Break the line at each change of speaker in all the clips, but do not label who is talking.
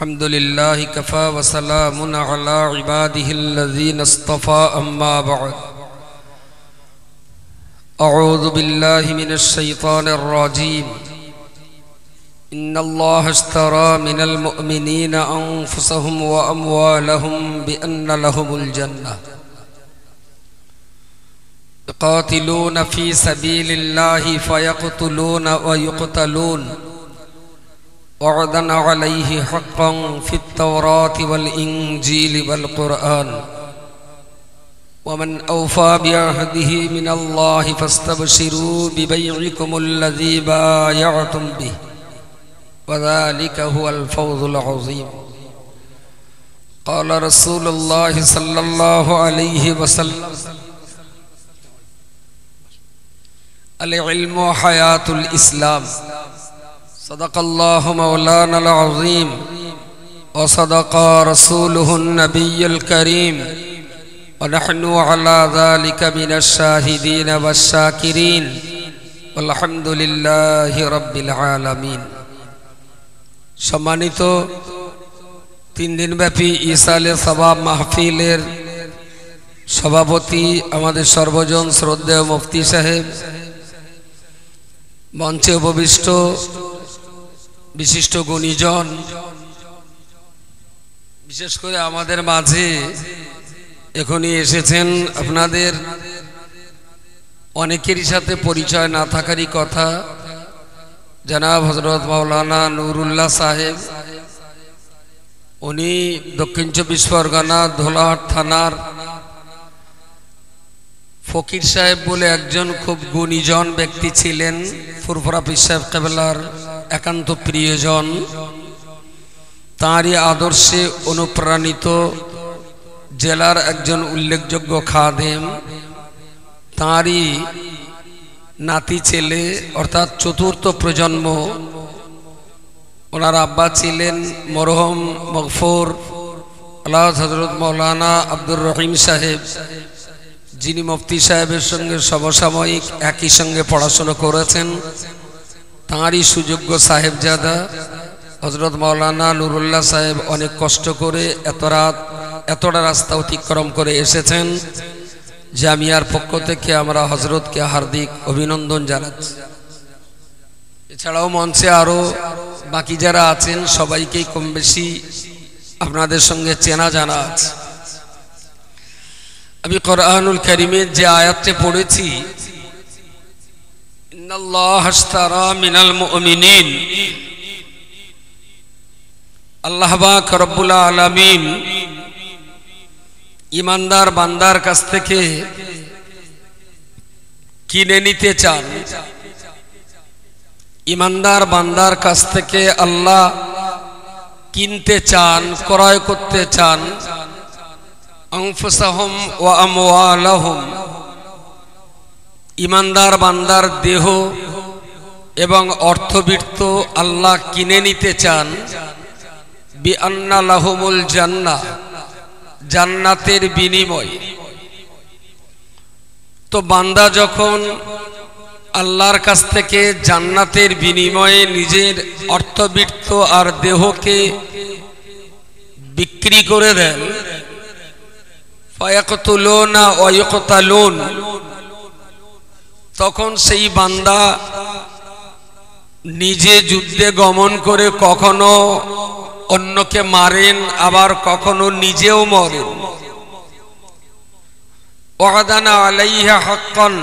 الحمد لله كفى وسلام على عباده الذين اصطفى أما بعد أعوذ بالله من الشيطان الرجيم إن الله اشترى من المؤمنين أنفسهم وأموالهم بأن لهم الجنة يقاتلون في سبيل الله فيقتلون ويقتلون وعدا عليه حقا في التوراة والإنجيل والقرآن ومن أوفى بعهده من الله فاستبشروا ببيعكم الذي بايعتم به وذلك هو الفوز العظيم قال رسول الله صلى الله عليه وسلم العلم حياة الإسلام صدق الله مولانا العظيم وصدق رسوله النبي الكريم ونحن على ذلك من الشاهدين والشاكرين والحمد لله رب العالمين সম্মানিত 3 দিনব্যাপী ইসালে সওয়াব মাহফিলের সভাপতি আমাদের সর্বজন শ্রদ্ধেয় মুফতি সাহেব, মঞ্চে উপবিষ্ট বিশিষ্ট গুণীজন, বিশেষ করে আমাদের মাঝে এখনই এসেছেন, আপনাদের অনেকেরই সাথে পরিচয় না থাকারই কথা, জনাব হযরত মাওলানা নুরুল্লাহ সাহেব। উনি দক্ষিণ 24 পরগনা ধোলাহাট থানার ফকির সাহেব বলে একজন খুব গুণীজন ব্যক্তি ছিলেন, ফুরফুরা পীর সাহেব কেবলার একান্ত প্রিয়জন। তাঁরই আদর্শে অনুপ্রাণিত জেলার একজন উল্লেখযোগ্য খাদেম, তাঁরই নাতি ছেলে অর্থাৎ চতুর্থ প্রজন্ম। ওনার আব্বা ছিলেন মরহুম মগফুর আল্লাহ হযরত মাওলানা আব্দুর রহিম সাহেব, যিনি মুফতি সাহেবের সঙ্গে সমসাময়িক একই সঙ্গে পড়াশোনা করেছেন। তাঁরই সুযোগ্য সাহেবজাদা হযরত মাওলানা নুরুল্লাহ সাহেব অনেক কষ্ট করে এতটা রাস্তা অতিক্রম করে এসেছেন। জামিয়ার পক্ষ থেকে আমরা হযরতকে হার্দিক অভিনন্দন জানাচ্ছি। এছাড়াও মঞ্চে আরো বাকি যারা আছেন সবাইকেই কম বেশি আপনাদের সঙ্গে চেনা জানা আছে। আমি কোরআনুল কারীমের যে আয়াতটি পড়েছি, ইন্নাল্লাহ আশতারা মিনাল মুমিনিন, আল্লাহ পাক রব্বুল আলামিন ঈমানদার বান্দার কাছ থেকে কিনে নিতে চান। ঈমানদার বান্দার কাছ থেকে আল্লাহ কিনতে চান, ক্রয় করতে চান। আনফুসাহুম ওয়া আমওয়ালাহুম, ঈমানদার বান্দার দেহ এবং অর্থবিত্ত আল্লাহ কিনে নিতে চান। বিআন্না লাহুমুল জান্নাহ, জান্নাতের বিনিময়। তো বান্দা যখন আল্লাহর কাছ থেকে জান্নাতের বিনিময়ে নিজের অর্থবিত্ত আর দেহকে বিক্রি করে দেন, ফায়াকতুলুনা ওয়া ইউকতালুন, তখন সেই বান্দা নিজে যুদ্ধে গমন করে কখনো অন্যকে মারেন, আবার কখনো নিজেও মরেন। ওয়াদানা আলাইহা হাক্কান,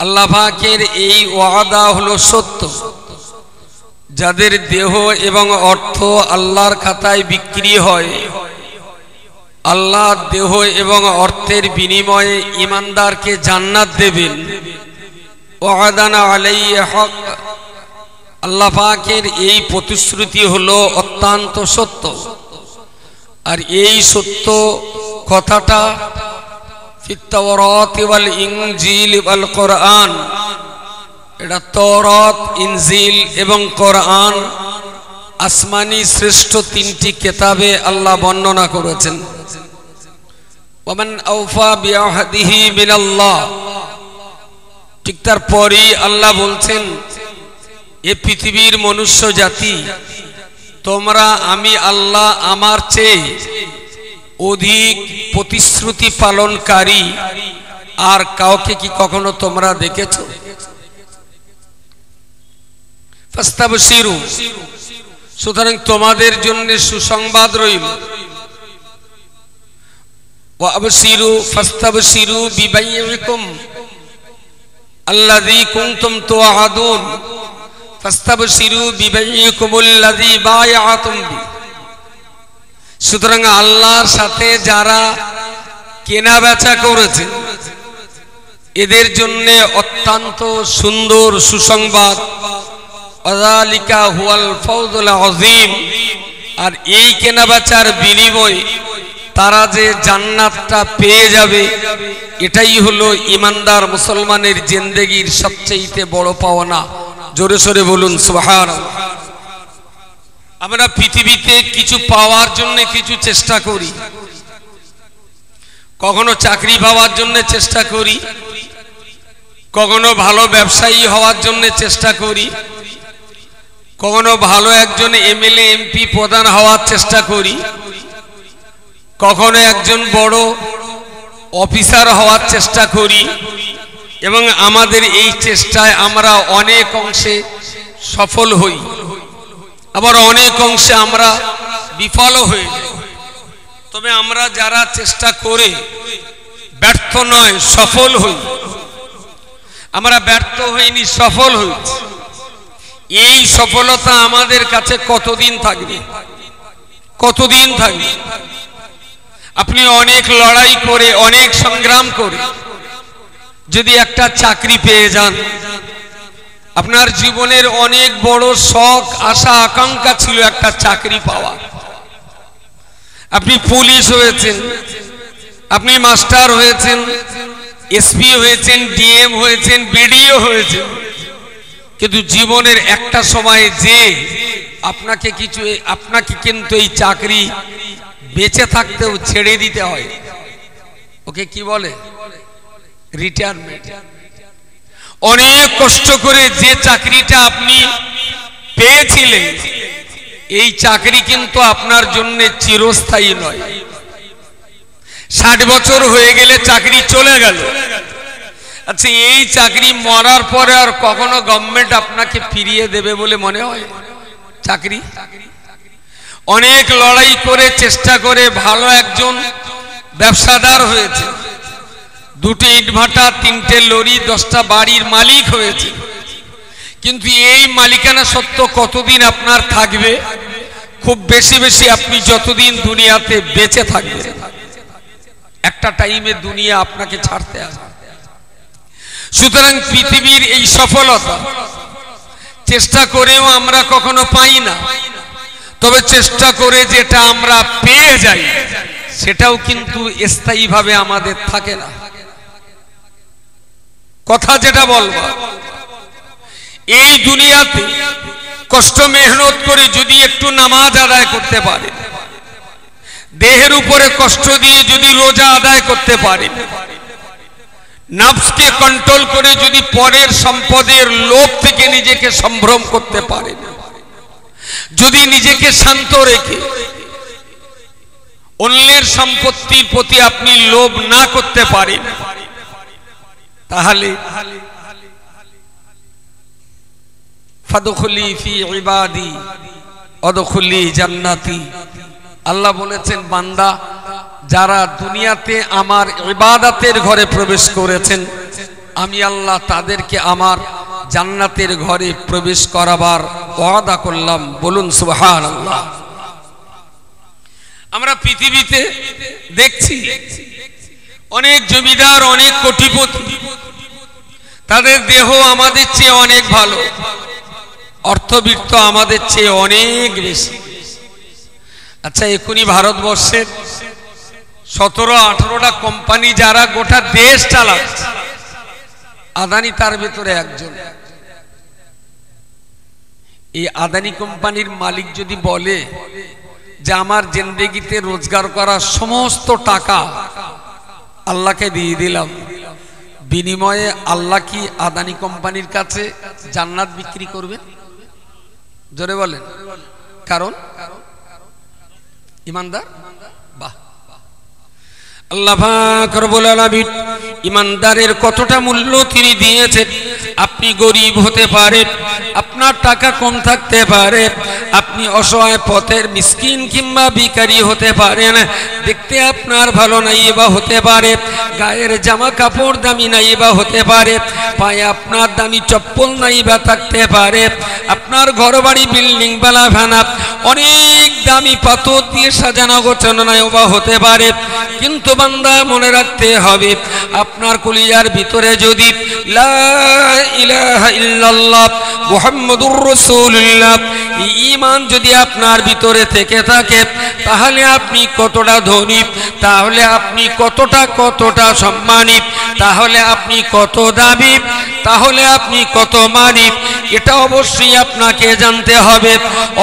আল্লাহ পাকের এই ওয়াদা হলো সত্য। যাদের দেহ এবং অর্থ আল্লাহর খাতায় বিক্রি হয়, আল্লাহ দেহ এবং অর্থের বিনিময়ে ঈমানদারকে জান্নাত দেবেন। ওয়াদানা আলাইহা হক, আল্লাহ পাকের এই প্রতিশ্রুতি হলো অত্যন্ত সত্য। আর এই সত্য কথাটা ফিত তাওরাত ওয়াল ইনজিল ওয়াল কোরআন, এটা তাওরাত, ইনজিল এবং কোরআন আসমানি শ্রেষ্ঠ 3টি কিতাবে আল্লাহ বর্ণনা করেছেন। ওয়ামান আওফা বিআহদিহি মিনাল্লাহ, ঠিক তারপরই আল্লাহ বলছেন এ পৃথিবীর মনুষ্য জাতি তোমরা আমি আল্লাহ আমার চেয়ে অধিক প্রতিশ্রুতি পালনকারী আর কাউকে কি কখনো তোমরা দেখেছো? ফাস্তাবশিরু, সুতরাং তোমাদের জন্য সুসংবাদ রইল। ওয়া আবশিরু ফাস্তাবশিরু বিবাইয়িকুম আল্লাযী কুনতুম তুআদুন ফাস্তাবশিরু বিবাইয়িকুমুল্লাযী বায়াআতুম বি। সুতরাং আল্লাহর সাথে যারা কেনা বেচা করেছে এদের জন্য অত্যন্ত সুন্দর সুসংবাদ। আযালিকা হুয়াল ফাওজুল আযীম, আর এই কেনা বেচার বিনিময়ে তারা যে জান্নাতটা পেয়ে যাবে এটাই হলো ইমানদার মুসলমানের জিন্দেগির সবচেয়ে বড় পাওনা। জোরে সোরে বলুন সুবহানাল্লাহ। আমরা পৃথিবীতে কিছু পাওয়ার জন্য কিছু চেষ্টা করি, কখনো চাকরি পাওয়ার জন্য চেষ্টা করি, কখনো ভালো ব্যবসায়ী হওয়ার জন্য চেষ্টা করি, কখনো ভালো একজন এমএলএ এমপি প্রধান হওয়ার চেষ্টা করি, কখনো একজন বড় অফিসার হওয়ার চেষ্টা করি, এবং আমাদের এই চেষ্টায় আমরা অনেক অংশে সফল হই, আবার অনেক অংশে আমরা বিফলও হয়ে যাই। তবে আমরা যারা চেষ্টা করে ব্যর্থ নয় সফল হই, আমরা ব্যর্থ হইনি, সফল হয়েছি। এই সফলতা আমাদের কাছে কতদিন থাকবে? কতদিন থাকবে? আপনি অনেক লড়াই করে অনেক সংগ্রাম করে যদি একটা চাকরি পেয়ে যান, আপনার জীবনের অনেক বড় শখ আশা আকাঙ্ক্ষা ছিল একটা চাকরি পাওয়া, আপনি পুলিশ হয়েছেন, আপনি মাস্টার হয়েছেন, এসপি হয়েছেন, ডিএম হয়েছেন, বিডিও হয়েছেন, কিন্তু জীবনের একটা সময়ে যে আপনাকে কিন্তু এই চাকরি বেঁচে থাকতেও ছেড়ে দিতে হয়। ওকে কি বলে? রিটায়ারমেন্ট। অনেক কষ্ট করে যে চাকরিটা আপনি পেয়েছিলেন এই চাকরি কিন্তু আপনার জন্য চিরস্থায়ী নয়। 60 বছর হয়ে গেলে চাকরি চলে গেল। আচ্ছা, এই চাকরি মরার পরে আর কখনো গভর্নমেন্ট আপনাকে ফিরিয়ে দেবে বলে মনে হয়? চাকরি অনেক লড়াই করে চেষ্টা করে ভালো একজন ব্যবসাদার হয়েছে, 2টি ইটভাটা, 3টে লরি, 10টা বাড়ির মালিক হয়েছে, কিন্তু এই মালিকানা সত্ত্ব কতদিন আপনার থাকবে? খুব বেশি বেশি আপনি যতদিন দুনিয়াতে বেঁচে থাকবেন। একটা টাইমে দুনিয়া আপনাকে ছাড়তে আসবে। সুতরাং পৃথিবীর এই সফলতা চেষ্টা করেও আমরা কখনো পাই না, তবে চেষ্টা করে যেটা আমরা পেয়ে যাই সেটাও কিন্তু স্থায়ীভাবে আমাদের থাকে না। কথা যেটা বলবো, এই দুনিয়াতে কষ্ট মেহনত করে যদি একটু নামাজ আদায় করতে পারে, দেহের উপরে কষ্ট দিয়ে যদি রোজা আদায় করতে পারে, নফসকে কন্ট্রোল করে যদি পরের সম্পদের লোভ থেকে নিজেকে সম্ভ্রম করতে পারে, যদি নিজেকে শান্ত রেখে অন্যের সম্পত্তির প্রতি আপনি লোভ না করতে পারেন, তাহলে ফাদখুলি ফি ইবাদি ওয়াদখুলি জান্নাতি। আল্লাহ বলেছেন, বান্দা যারা দুনিয়াতে আমার ইবাদতের ঘরে প্রবেশ করেছেন আমি আল্লাহ তাদেরকে আমার জান্নাতের ঘরে প্রবেশ করাবার ওয়াদা করলাম। বলুন সুবহানাল্লাহ। আমরা পৃথিবীতে দেখছি অনেক জমিদার, অনেক কোটিপতি, তাদের দেহ আমাদের চেয়ে অনেক ভালো, অর্থবিত্ত আমাদের চেয়ে অনেক বেশি। আচ্ছা, এখনই ভারতবর্ষের 17-18টা কোম্পানি যারা গোটা দেশ চালাচ্ছে, আদানি তার ভিতরে একজন। এই আদানি কোম্পানির মালিক যদি বলে যে আমার জিন্দেগিতে রোজগার করা সমস্ত টাকা আল্লাহকে দিয়ে দিলাম, বিনিময়ে আল্লাহ কি আদানি কোম্পানির কাছে জান্নাত বিক্রি করবে? জোরে বলেন। কারণ ইমানদার। বাহ, আল্লাহ পাক রব্বুল আলামিন ইমানদারের কতটা মূল্য তিনি দিয়েছেন। আপনি গরিব হতে পারেন, আপনার টাকা কম থাকতে পারে, আপনি অসহায় পথের মিসকিন কিংবা ভিখারি হতে পারেন, দেখতে আপনার ভালো নাই বা হতে পারে, গায়ের জামা কাপড় দামি নাই বা হতে পারে, পায়ে আপনার দামি চপ্পল নাই বা থাকতে পারে, আপনার ঘর বাড়ি বিল্ডিং বালা ভানা অনেক দামি পাথর দিয়ে সাজানো গোছানো নাই বা হতে পারে, কিন্তু বান্দা মনে রাখতে হবে আপনার কলিজার ভিতরে যদি লা ইলাহা ইল্লাল্লাহ মুহাম্মাদুর রাসূলুল্লাহ ঈমান যদি আপনার ভিতরে থেকে থাকে, তাহলে আপনি কতটা ধনী, তাহলে আপনি কতটা সম্মানী, তাহলে আপনি কত দামি, তাহলে আপনি কত মানি, এটা অবশ্যই আপনাকে জানতে হবে।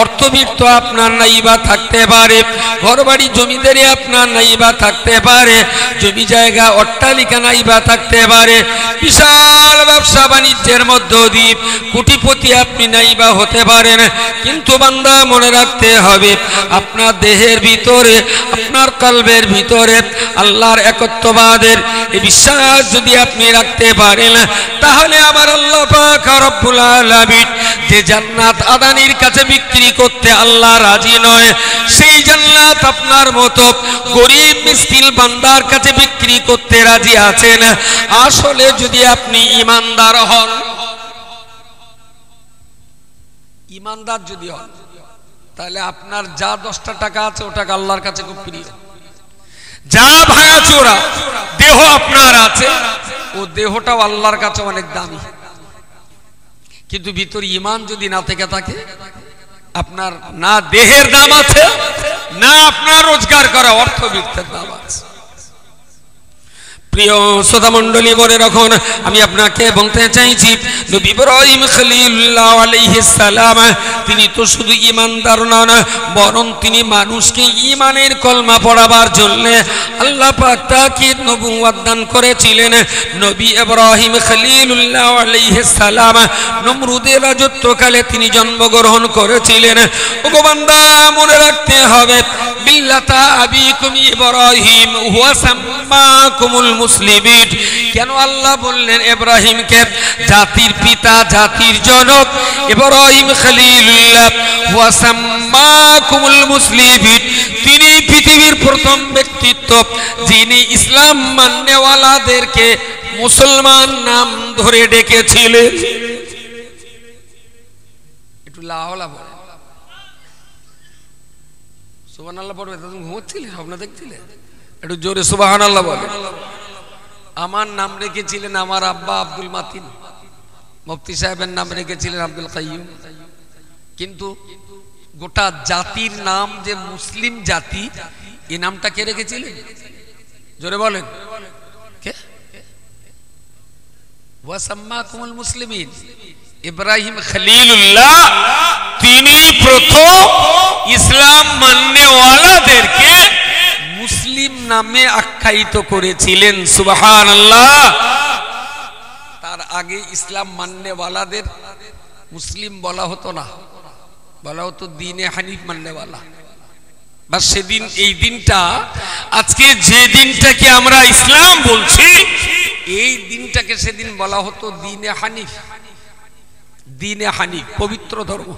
অর্থবিত্ত আপনার নাইবা থাকতে পারে, ঘরবাড়ি জমিদারি আপনার নাইবা থাকতে পারে, জমি জায়গা অট্টালিকা নাইবা থাকতে পারে, বিশাল ব্যবসা বাণিজ্যের মধ্য দিয়ে কোটিপতি আপনি নাইবা হতে পারেন, কিন্তু বান্দা মনে রাখতে হবে আপনার দেহের ভিতরে, আপনার কলবের ভিতরে আল্লাহর একত্ববাদের এই বিশ্বাস যদি আপনি রাখতে পারেন, তাহলে আমার আল্লাহ পাক রব্বুল আলামিন যে জান্নাত আদানির কাছে বিক্রি করতে আল্লাহ রাজি নয়, সেই জান্নাত আপনার মতো গরিব মিসকিন বান্দার কাছে বিক্রি করতে রাজি আছেন। আসলে যদি আপনি ইমানদার হন, ইমানদার যদি হন, তাহলে আপনার যা 10টা টাকা আছে ওটা আল্লাহর কাছে খুব প্রিয়। যা ভাঙাচোরা দেহ আপনার আছে, ও দেহটাও আল্লাহর কাছে অনেক দামি। কিন্তু ভিতরে ঈমান যদি না থেকে থাকে, আপনার না দেহের দাম আছে, না আপনার রোজগার করা অর্থবিত্তের দাম আছে। প্রিয় শ্রোতা মণ্ডলী, বলে রাখুন, আমি আপনাকে বলতে চাইছি নবী ইব্রাহিম খলিলুল্লাহ আলাইহিস সালাম তিনি তো শুধু ঈমানদার নন, বরং তিনি মানুষকে ঈমানের কলমা পড়াবার জন্য আল্লাহ পাক তাকে নবুয়ত দান করেছিলেন। নবী ইব্রাহিম খলিলুল্লাহ আলাইহিস সালাম নমরুদের রাজত্বকালে তিনি জন্মগ্রহণ করেছিলেন। ওগো বান্দা, মনে রাখতে হবে মিল্লাতা আবিকুম ইব্রাহিম হুয়া সাম্মাকুমুল মুসলিমিন। কেন আল্লাহ বললেন ইব্রাহিমকে জাতির পিতা, জাতির জনক? ইব্রাহিম খলিলুল্লাহ ওয়া সাম্মাকুমুল মুসলিমিন, তিনি পৃথিবীর প্রথম ব্যক্তিত্ব যিনি ইসলাম মাননেওয়ালাদেরকে মুসলমান নাম ধরে ডেকেছিলেন। একটু লাহলা বলে সুবহানাল্লাহ পড়বে। তুমি ঘুমোচ্ছিলে, স্বপ্ন দেখছিলে? একটু জোরে সুবহানাল্লাহ বলে। আমার নাম রেখেছিলেন আমার আব্বা আব্দুল মাতিন, মুফতি সাহেবের নাম রেখেছিলেন আব্দুল কাইয়ুম, কিন্তু গোটা জাতির নাম যে মুসলিম জাতি, এই নামটা কে রেখেছিলেন? জোরে বলেন কে? ওয়া সাম্মাকুমুল মুসলিমিন। ইব্রাহিম খলিলুল্লাহ তিনি প্রথম ইসলাম মাননেওয়ালাদেরকে মুসলিম নামে আখ্যায়িত করেছিলেন। সুবহানাল্লাহ। তার আগে ইসলাম মাননেওয়ালাদের মুসলিম বলা হতো না, বলা হতো দ্বীনে হানিফ মাননেওয়ালা। বা সেদিন এই দিনটা, আজকে যে দিনটাকে আমরা ইসলাম বলছি, এই দিনটাকে সেদিন বলা হতো দ্বীনে হানিফ। দ্বীনে হানিফ পবিত্র ধর্ম।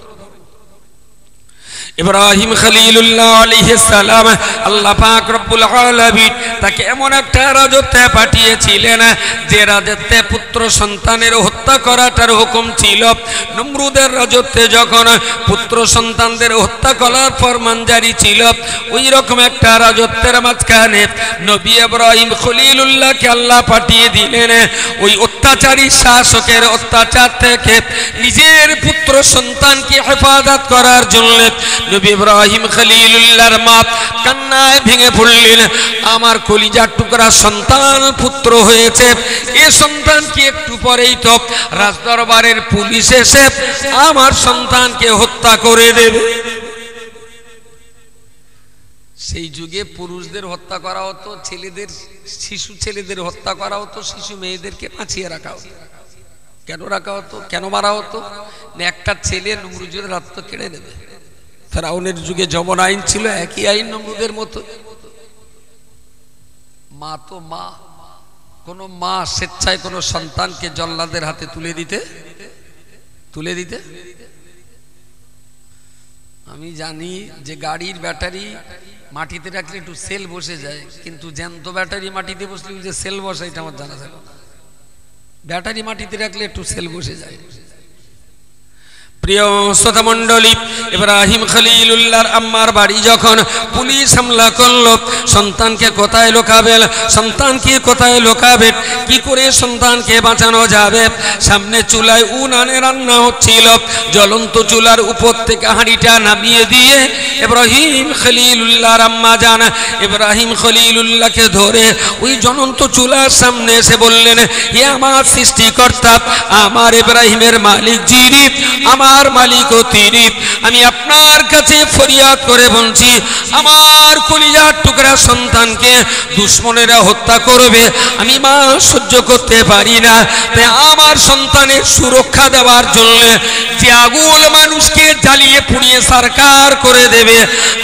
ইব্রাহিম খলিলুল্লাহ আলাইহিস সালাম আল্লাহ পাক রব্বুল আলামিন তাকে এমন একটা রাজত্বে পাঠিয়েছিলেন যে রাজত্বে পুত্র সন্তানের হত্যা করাটার হুকুম ছিল। নমরুদের রাজত্বে যখন পুত্র সন্তানদের হত্যা করার ফরমান জারি ছিল, ওই রকম একটা রাজত্বের মাঝখানে নবী ইব্রাহিম খলিলুল্লাহকে আল্লাহ পাঠিয়ে দিলেন ওই অত্যাচারী শাসকের অত্যাচার থেকে নিজের পুত্র সন্তানকে হেফাজত করার জন্য। নবী ইব্রাহিম খলিলুল্লাহর মা কান্নায় ভেঙে পড়লেন, আমার কলিজার টুকরা সন্তান পুত্র হয়েছে, এই সন্তানকে একটু পরেই তো রাজদরবারের পুলিশ এসে আমার সন্তানকে হত্যা করে দেবে। সেই যুগে পুরুষদের হত্যা করা হতো, ছেলেদের, শিশু ছেলেদের হত্যা করা হতো, শিশু মেয়েদেরকে বাঁচিয়ে রাখা হতো। কেন রাখা হতো, কেন মারা হতো? একটা ছেলে নমরুদের রক্ত কেড়ে নেবে, ফেরাউনের যুগে যেমন আইন ছিল একই আইন নমরুদের মতো। মা তো মা, কোন মা স্বেচ্ছায় কোন সন্তানকে জল্লাদের হাতে তুলে দিতে। আমি জানি যে গাড়ির ব্যাটারি মাটিতে রাখলে একটু সেল বসে যায়, কিন্তু জ্যান্ত ব্যাটারি মাটিতে বসলে যে সেল বসে এটা আমার জানা ছিল না। ব্যাটারি মাটিতে রাখলে একটু সেল বসে যায়। প্রিয় শ্রোতা মণ্ডলী, ইব্রাহিম খলিলুল্লাহর আম্মার বাড়ি যখন পুলিশ হামলা করলো, সন্তানকে কোথায় লোকাবে, কি করে সন্তানকে বাঁচানো যাবে? সামনে চুলায় উনানে রান্না হচ্ছিল, জ্বলন্ত চুলার উপর থেকে হাঁড়িটা নামিয়ে দিয়ে ইব্রাহিম খলিলুল্লাহর আম্মা জান ইব্রাহিম খলিলুল্লাহকে ধরে ওই জ্বলন্ত চুলার সামনে এসে বললেন, হে আমার সৃষ্টিকর্তা, আমার ইব্রাহিমের মালিক যিনি, আমার মালিকও তিনি, আমি আপনার কাছে ফরিয়াদ করে বলছি, আমার কলিজার টুকরা সন্তানকে দুশমনেরা হত্যা করবে, আমি মা সহ্য করতে পারি না। তাই আমার সন্তানের সুরক্ষা দেওয়ার জন্য যে আগুন মানুষকে জ্বালিয়ে পুড়িয়ে সারকার করে দেবে,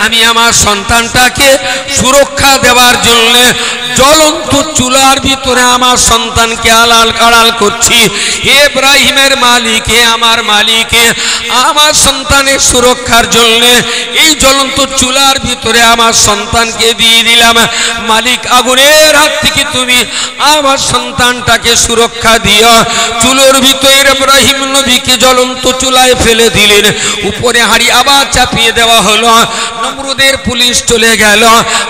আমি আমার সন্তানটাকে সুরক্ষা দেওয়ার জন্য জ্বলন্ত চুলার ভিতরে আমার সন্তানকে আড়াল করছি। হে ইব্রাহিমের মালিক, হে আমার মালিকে, আমার সন্তানের সুরক্ষার জন্য এই জ্বলন্ত চুলার ভিতরে আমার সন্তানকে দিয়ে দিলাম। মালিক, আগুনের হাত থেকে তুমি আমার সন্তানটাকে সুরক্ষা দিও। চুলোর ভিতরে ইব্রাহিম নবীকে জ্বলন্ত চুলায় ফেলে দিলেন, উপরে হাঁড়ি আবার চাপিয়ে দেওয়া হলো। নমরুদের পুলিশ চলে গেল,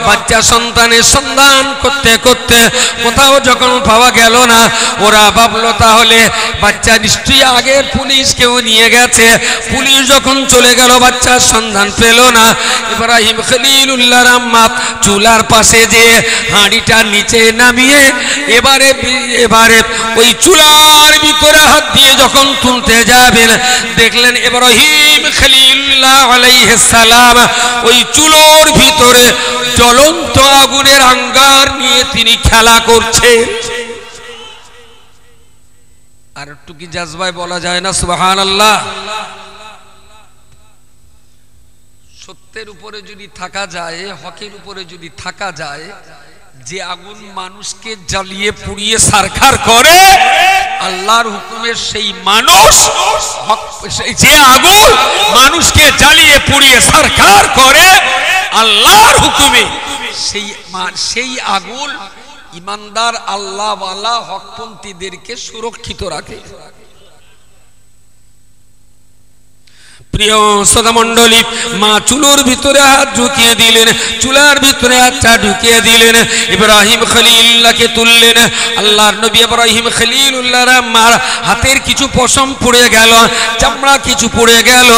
বাচ্চা সন্তানের সন্ধান করতে করতে কোথাও যখন পাওয়া গেল না, ওরা ভাবলো তাহলে বাচ্চা নিশ্চয়ই আগের পুলিশ কেউ নিয়ে গেছে। পুলিশ যখন চলে গেল, বাচ্চার সন্ধান পেল না। ইব্রাহিম খলিলুল্লাহর আম্মা চুলার পাশে যে হাঁড়িটা নিচে নামিয়ে এবারে ওই চুলার ভিতরে হাত দিয়ে যখন তুলতে যাবেন, দেখলেন ইব্রাহিম খলিলুল্লাহ আলাইহিস সালাম ওই চুলোর ভিতরে জ্বলন্ত আগুনের আঙ্গার নিয়ে তিনি খেলা করছেন। আর একটু কি জাজবায় বলা যায় না সুবহানাল্লাহ? সত্যের উপরে যদি থাকা যায়, হকের উপরে যদি থাকা যায়, যে আগুন মানুষকে জ্বালিয়ে পুড়িয়ে সারখার করে, আল্লাহর হুকুমে সেই মানুষ, যে আগুন মানুষকে জ্বালিয়ে পুড়িয়ে সারখার করে আল্লাহর হুকুমে, সেই আগুন ইমানদার আল্লাহওয়ালা হকপন্থীদেরকে সুরক্ষিত রাখে। প্রিয় শ্রোতা মণ্ডলী, মা চুলোর ভিতরে হাত ঢুকিয়ে দিলেন, চুলার ভিতরে হাতটা ঢুকিয়ে দিলেন, ইব্রাহিম খলিলুল্লাহকে তুললেন। আল্লাহর নবী ইব্রাহিম খলিলুল্লাহর আম্মার হাতের কিছু পশম পড়ে গেল, চামড়া কিছু পড়ে গেল,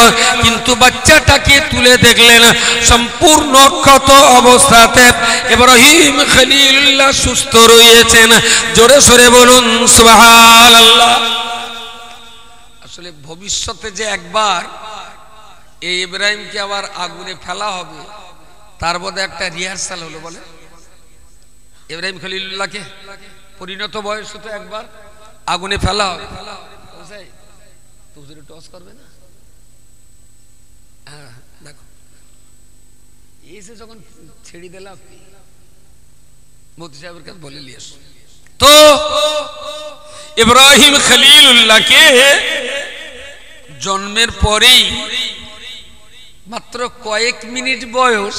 কিন্তু বাচ্চাটাকে তুলে দেখলেন সম্পূর্ণ ক্ষত অবস্থাতে ইব্রাহিম খলিলুল্লাহ সুস্থ রয়েছেন। জোরে সরে বলুন সুবহানাল্লাহ। আসলে ভবিষ্যতে যে একবার এই ইব্রাহিমকে আবার আগুনে ফেলা হবে, তার মধ্যে একটা রিহার্সাল হলো। বলে ইব্রাহিম খলিলুল্লাহকে পরিণত বয়স তো একবার আগুনে ফেলা হবে, টস করবে না? হ্যাঁ, দেখো এসে যখন ছেড়ে দিলাম মোদি সাহেবের কাছে বলে নিয়ে এসো তো ইব্রাহিম খলিলুল্লাহকে জন্মের পরেই মাত্র কয়েক মিনিট বয়স,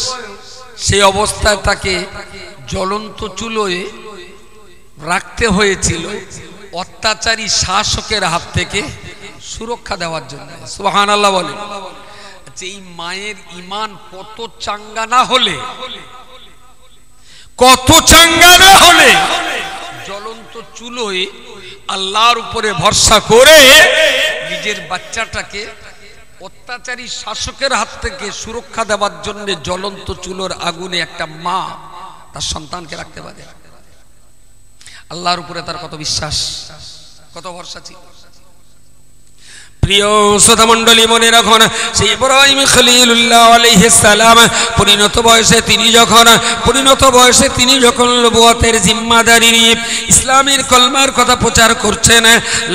সেই অবস্থায় তাকে জ্বলন্ত চুলোয় রাখতে হয়েছিল অত্যাচারী শাসকের হাত থেকে সুরক্ষা দেওয়ার জন্য। সুবহানাল্লাহ বলেন। এই মায়ের ঈমান কত চাঙ্গা না হলে, জ্বলন্ত চুলোয় আল্লাহর উপরে ভরসা করে নিজের বাচ্চাটাকে অত্যাচারী শাসকের হাত থেকে সুরক্ষা দেওয়ার জন্য জ্বলন্ত চুলোর আগুনে একটা মা তার সন্তানকে রাখতে পারে। আল্লাহর উপরে তার কত বিশ্বাস, কত ভরসা ছিল। প্রিয় শ্রোতা মণ্ডলী, মনে রাখুন সেই ইব্রাহিম খলিলুল্লাহ আলাইহিস সালাম পরিণত বয়সে তিনি যখন নবুয়তের জিম্মাদারি নিয়ে ইসলামের কলমার কথা প্রচার করছেন,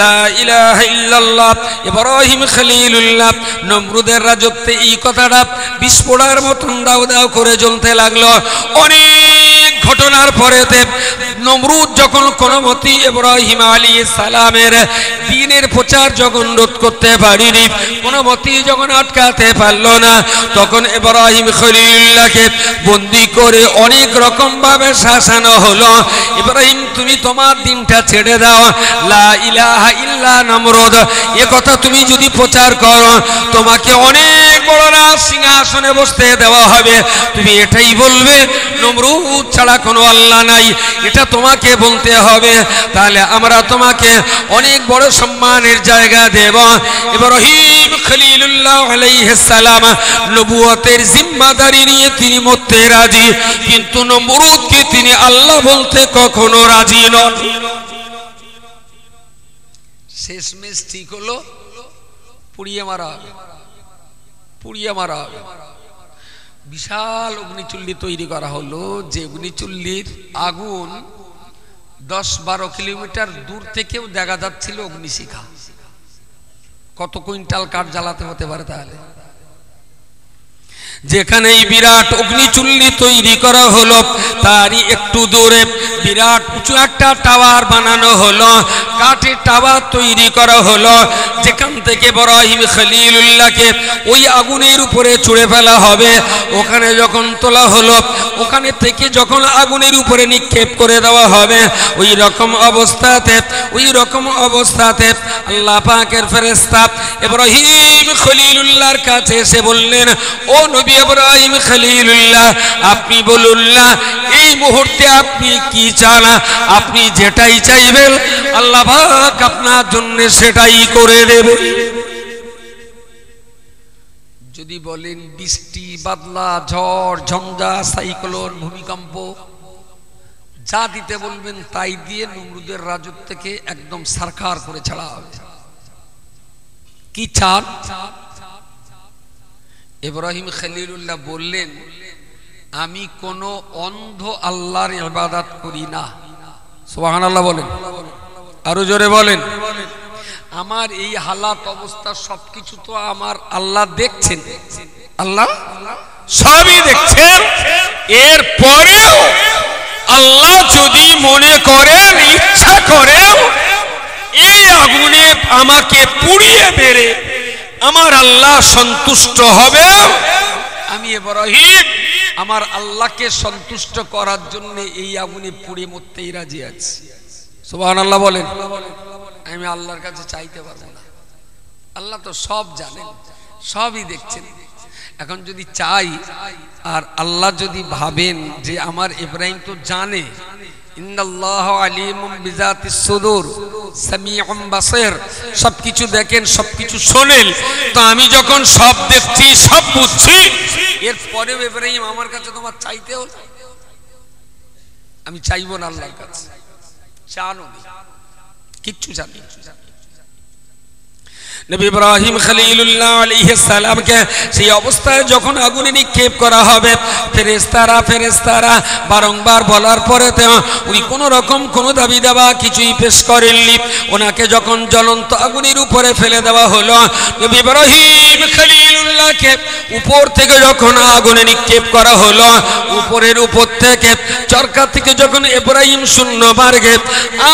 লা ইলাহা ইল্লাল্লাহ, ইব্রাহিম খলিলুল্লাহ নমরুদের রাজত্বে এই কথাটা বিস্ফোরণের মতন দাউ দাউ করে জ্বলতে লাগলো। অনেক ঘটনার পরেতে নমরুদ যখন কোনো মতে ইব্রাহিম আলাইহিস সালামের দ্বীনের প্রচার যখন রোধ করতে পারিনি, কোনো মতে যখন আটকাতে পারলো না, তখন ইব্রাহিম খলিলুল্লাহকে বন্দী করে অনেক রকম ভাবে শাসানো হলো। ইব্রাহিম, তুমি তোমার দ্বীনটা ছেড়ে দাও, লা ইলাহা ইল্লা নমরুদ এ কথা তুমি যদি প্রচার করো, তোমাকে অনেক বড় সিংহাসনে বসতে দেওয়া হবে, তুমি এটাই বলবে নমরুদ ছাড়া কোনো আল্লাহ নাই, এটা তোমাকে বলতে হবে, তাহলে আমরা তোমাকে অনেক বড় সম্মানের জায়গা দেব। ইব্রাহিম খলিলুল্লাহ আলাইহিস সালাম নবুয়তের জিম্মাদারি নিয়ে তিনি মরতে রাজি, কিন্তু নমরুদকে তিনি আল্লাহ বলতে কখনো রাজি নন। শেষমেশ ঠিক হলো পুড়িয়ে মারা হবে। বিশাল অগ্নিচুল্লি তৈরি করা হলো, যে অগ্নিচুল্লির আগুন 10-12 কিলোমিটার দূর থেকেও দেখা যাচ্ছিল অগ্নিশিখা। কত কুইন্টাল কাঠ জ্বালাতে হতে পারে তাহলে? যেখানে এই বিরাট অগ্নিচুল্লি তৈরি করা হলো, তারই একটু দূরে বিরাট উঁচু একটা টাওয়ার বানানো হলো, কাঠের টাওয়ার তৈরি করা হলো, যেখান থেকে ইব্রাহিম খলিলুল্লাহকে ওই আগুনের উপরে ছুঁড়ে ফেলা হবে। ওখানে যখন তোলা হলো, ওখানে থেকে যখন আগুনের উপরে নিক্ষেপ করে দেওয়া হবে, ওই রকম অবস্থাতে আল্লাহ পাকের ফেরেশতা ইব্রাহিম খলিলুল্লাহর কাছে এসে বললেন, ও নবী ইব্রাহিম খলিলুল্লাহ, আপনি বলুন না এই মুহূর্তে আপনি কি চান? আপনি যেটাই চাইবেন আল্লাহ পাক আপনার জন্য সেটাই করে দেবে। যদি বলেন বৃষ্টি, বাদলা, ঝড়, ঝঞ্ঝা, সাইক্লোন, ভূমিকম্প, যা দিতে বলবেন তাই দিয়ে নমরুদের রাজত্ব থেকে একদম সরকার করে ছাড়া হবে। কি চান? ইব্রাহিম খলিলুল্লাহ বললেন, আমি কোন অন্ধ আল্লাহর ইবাদত করি না। সুবহানাল্লাহ বলেন, আরো জোরে বলেন। আমার এই হালাত অবস্থা সবকিছু তো আমার আল্লাহ দেখছেন, আল্লাহ সবই দেখছেন। এর পরেও আল্লাহ যদি মনে করেন, ইচ্ছা করেন এই আগুনে আমাকে পুড়িয়ে মেরে আমার আল্লাহ সন্তুষ্ট হবে, আমি ইব্রাহিম আমার আল্লাহকে সন্তুষ্ট করার জন্য এই আগুনে পুড়ে মরতেই রাজি আছি। সুবহানাল্লাহ বলেন। আমি আল্লাহর কাছে চাইতে পারবো না, আল্লাহ তো সব জানেন, সবই দেখছেন। এখন যদি চাই আর আল্লাহ যদি ভাবেন যে আমার ইব্রাহিম তো জানে, ইন্নাল্লাহু আলিমুম বিজাতিস সুদূর সামিউম বাসীর, সবকিছু দেখেন, সবকিছু শোনেন, তো আমি যখন সব দেখছি, সব বুঝছি, এরপরেও ইব্রাহিম আমার কাছে তোমার চাইতে হলো, আমি চাইবো না আল্লাহর কাছে। জানো কিচ্ছু জানি। নবী ইব্রাহিম খলিলুল্লাহ আলাইহিস সালামকে সেই অবস্থায় যখন আগুনে নিক্ষেপ করা হবে, ফেরেশতারা বারংবার বলার পরে উনি কোন রকম কোন দাবি দাবা কিছুই পেশ করেননি। ওনাকে যখন জ্বলন্ত আগুনের উপরে ফেলে দেওয়া হলো, নবী ইব্রাহিম খলিলুল্লাহকে উপর থেকে যখন আগুনে নিক্ষেপ করা হলো, উপরের উপর থেকে চরকা থেকে যখন ইব্রাহিম শূন্য মার্গে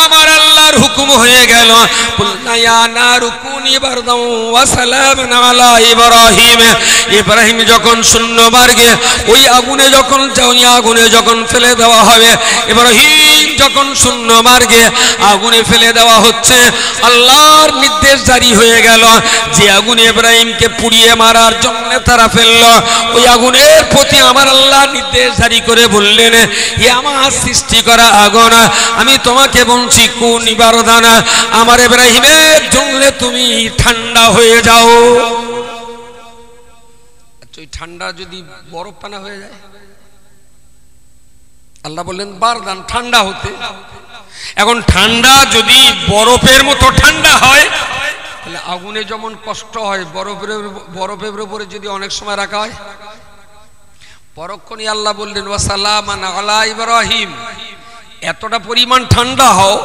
আমার আল্লাহর হুকুম হয়ে গেল, কুলনা নারু কুনি বারদান ওয়া সালামান আলা ইব্রাহিম। ইব্রাহিম যখন শূন্য মার্গে ওই আগুনে যখন ফেলে দেওয়া হবে, ইব্রাহিম যখন শূন্য মার্গে আগুনে ফেলে দেওয়া হচ্ছে, আল্লাহর নির্দেশ জারি হয়ে গেল যে আগুনে ইব্রাহিমকে পুড়িয়ে মারার জন্য তারা ফেলল, ওই আগুনের প্রতি আমার আল্লাহ নির্দেশ জারি করে বললেন, হে আমার সৃষ্টি করা আগুন, আমি তোমাকে বলছি কোন ইবারদানা, আমার ইব্রাহিমের জন্য তুমি ঠান্ডা হয়ে যাও। ওই ঠান্ডা যদি বরফ পানা হয়ে যায়, আল্লাহ বললেন বারদান, ঠান্ডা হতে। এখন ঠান্ডা যদি বরফের মতো ঠান্ডা হয়, তাহলে আগুনে যেমন কষ্ট হয়, বরফের উপরে যদি অনেক সময় রাখা হয়, পরক্ষণই আল্লাহ বললেন ওয়াসালামান আলা ইব্রাহিম, এতটা পরিমাণ ঠান্ডা হও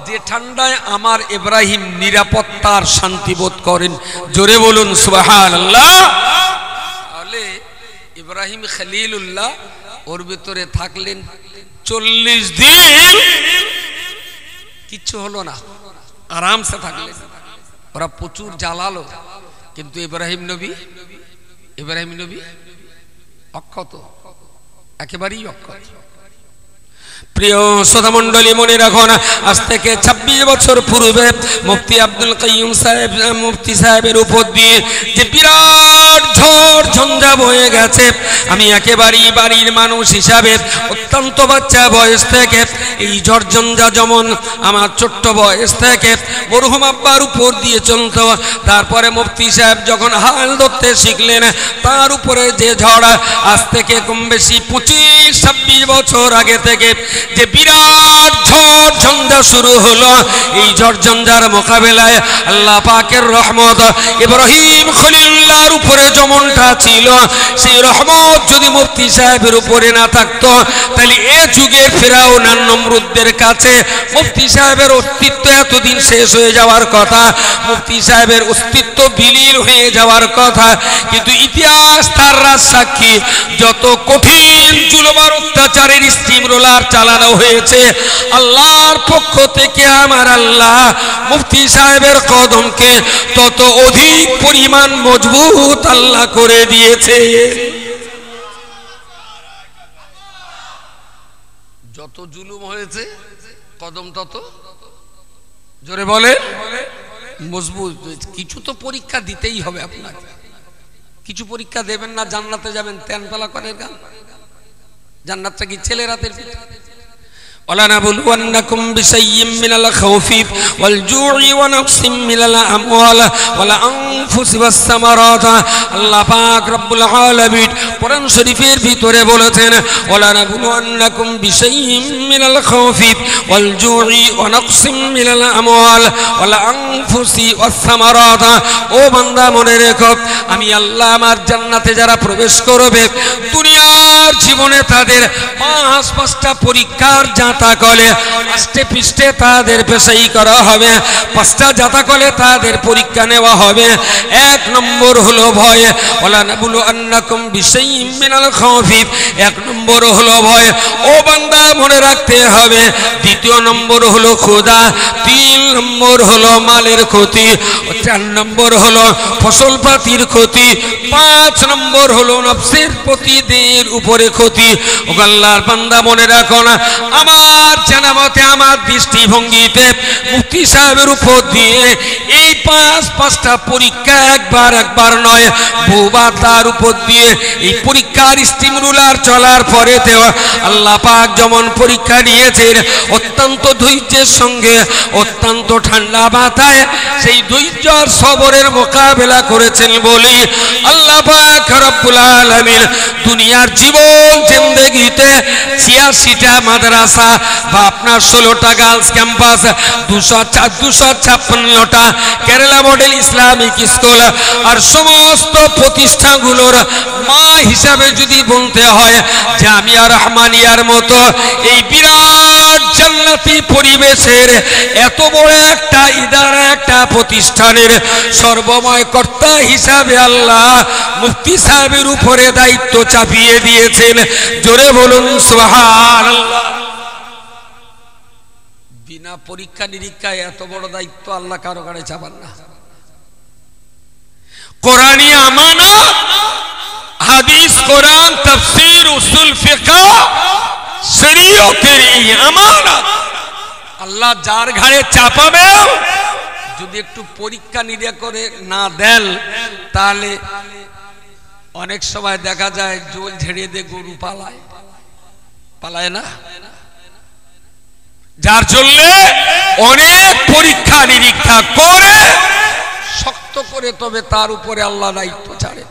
যে ঠান্ডায় আমার ইব্রাহিম নিরাপত্তার শান্তি বোধ করেন। জোরে বলুন সুবহানাল্লাহ। তাহলে ইব্রাহিম খলিলুল্লাহ ওর ভিতরে থাকলেন 40 দিন, কিচ্ছু হলো না, আরামসে থাকলেন। ওরা প্রচুর জ্বালালো, কিন্তু ইব্রাহিম নবী অক্ষত, একেবারেই অক্ষত। প্রিয় শ্রোতা মণ্ডলী, মনে রাখুন, আজ থেকে 26 বছর পূর্বে মুফতি আব্দুল কাইয়ুম সাহেব, মুফতি সাহেবের উপর দিয়ে যে বিরাট ঝড় ঝঞ্ঝা বয়ে গেছে, আমি একেবারেই বাড়ির মানুষ হিসাবে অত্যন্ত বাচ্চা বয়স থেকে এই ঝড় ঝঞ্ঝা যেমন আমার ছোট্ট বয়স থেকে মরহুম আব্বার উপর দিয়ে চলত, তারপরে মুফতি সাহেব যখন হাল ধরতে শিখলেন, তার উপরে যে ঝড় আজ থেকে কম বেশি 25-26 বছর আগে থেকে যে বিরাট ঝড় ঝঞ্ঝা শুরু হলো, এই ঝড় ঝঞ্ঝার মোকাবেলায় আল্লাহ পাকের রহমত ইব্রাহিম খলিলুল্লাহর উপরে যেমনটা ছিল, সেই রহমত যদি মুফতি সাহেবের উপরে না থাকতো, তাহলে এ যুগের ফিরাউন আর নমরুদদের কাছে মুফতি সাহেবের অস্তিত্ব এতদিন শেষ হয়ে যাওয়ার কথা, মুফতি সাহেবের অস্তিত্ব বিলীন হয়ে যাওয়ার কথা। কিন্তু ইতিহাস তার সাক্ষী, যত কঠিন জুলুম আর অত্যাচারের স্টিম রোলার চালানো হয়েছে, আল্লাহর পক্ষ থেকে আমার আল্লাহ মুফতি সাহেবের কদমকে তত অধিক পরিমাণ মজবুত আল্লাহ করে দিয়েছে। যত জুলুম হয়েছে কদম তত, জোরে বলে, মজবুত। কিছু তো পরীক্ষা দিতেই হবে আপনাকে, কিছু পরীক্ষা দেবেন না জান্নাতে যাবেন তেনতলা করে গান। জান্নাতটা কি ছেলের হাতের পিঠে? ولنبلونكم بشيء من الخوف والجوع ونقص من الأموال والأنفس والثمرات। আল্লাহ পাক রব্বুল আলামিন কোরআন শরীফের ভিতরে বলেছেন ولنبلونكم بشيء من الخوف والجوع ونقص من الأموال والأنفس والثمرات। ও বান্দা মনে রেখো, আমি আল্লাহ আমার জান্নাতে যারা প্রবেশ করবে, দুনিয়ার জীবনে তাদের 5টা পরীক্ষার জাতাকলে আষ্টে পৃষ্ঠে তাদের পেশাই করা হবে, 5টা জাতাকলে তাদের পরীক্ষা নেওয়া হবে। 1 নম্বর হলো ভয়, ওয়ালানাবলুয়ান্নাকুম বিশাইইম মিনাল খাউফি, 1 নম্বর হলো ভয়, ও বান্দা মনে রাখতে হবে। 2 নম্বর হলো ক্ষুধা, 3 নম্বর হলো মালের ক্ষতি, 4 নম্বর হলো ফসল পাতির ক্ষতি, 5 নম্বর হলো নফসের প্রতিদের উপরে ক্ষতি। ও আল্লাহর বান্দা মনে রাখো না, আমার জানামতে আমার দৃষ্টিভঙ্গিতে মুফতি সাহেবের উপর দিয়ে এই 5টা পরীক্ষা একবার নয়, বহুবার তার উপর দিয়ে এই পরীক্ষার স্টিম রুলার চলার পরে দেওয়া আল্লাহ পাক যেমন পরীক্ষা নিয়েছেন, অত্যন্ত ধৈর্যের সঙ্গে, অত্যন্ত ঠান্ডা মাথায় সেই ধৈর্য আর সবরের মোকাবেলা করেছেন বলি আল্লাহ পাক রব্বুল আলামিন দুনিয়ার জীবন জিন্দেগিতে 86টা মাদ্রাসা বা আপনার 16টা গার্লস ক্যাম্পাস, 256টা কেরালা মডেল ইসলামিক স্কুল আর সমস্ত প্রতিষ্ঠানগুলোর মা হিসাবে যদি বলতে হয়, জামিয়া রহমানিয়ার মতো এই বিরাট জান্নাতি পরিবেশের এত বড় একটা ইদারা, একটা প্রতিষ্ঠানের সর্বময় কর্তা হিসাবে আল্লাহ মুফতি সাহেবের উপরে দায়িত্ব চাপিয়ে দিয়েছেন। জোরে বলুন সুবহানাল্লাহ। বিনা পরীক্ষা নিরীক্ষায় এত বড় দায়িত্ব আল্লাহ কারো কাছে চাপান না। কোরআনী আমানত, হাদিস, কোরআন, তাফসীর, উসুল ফিকহ, শরীয়তের এই আমানত আল্লাহ যার ঘাড়ে চাপাবে, যদি একটু পরীক্ষা নিরীক্ষা করে না দেন, তাহলে অনেক সময় দেখা যায় জল ঝেড়ে দিয়ে গরু পালায় না, যার জন্য অনেক পরীক্ষা নিরীক্ষা করে শক্ত করে তবে তার উপরে আল্লাহ দায়িত্ব ছাড়ে।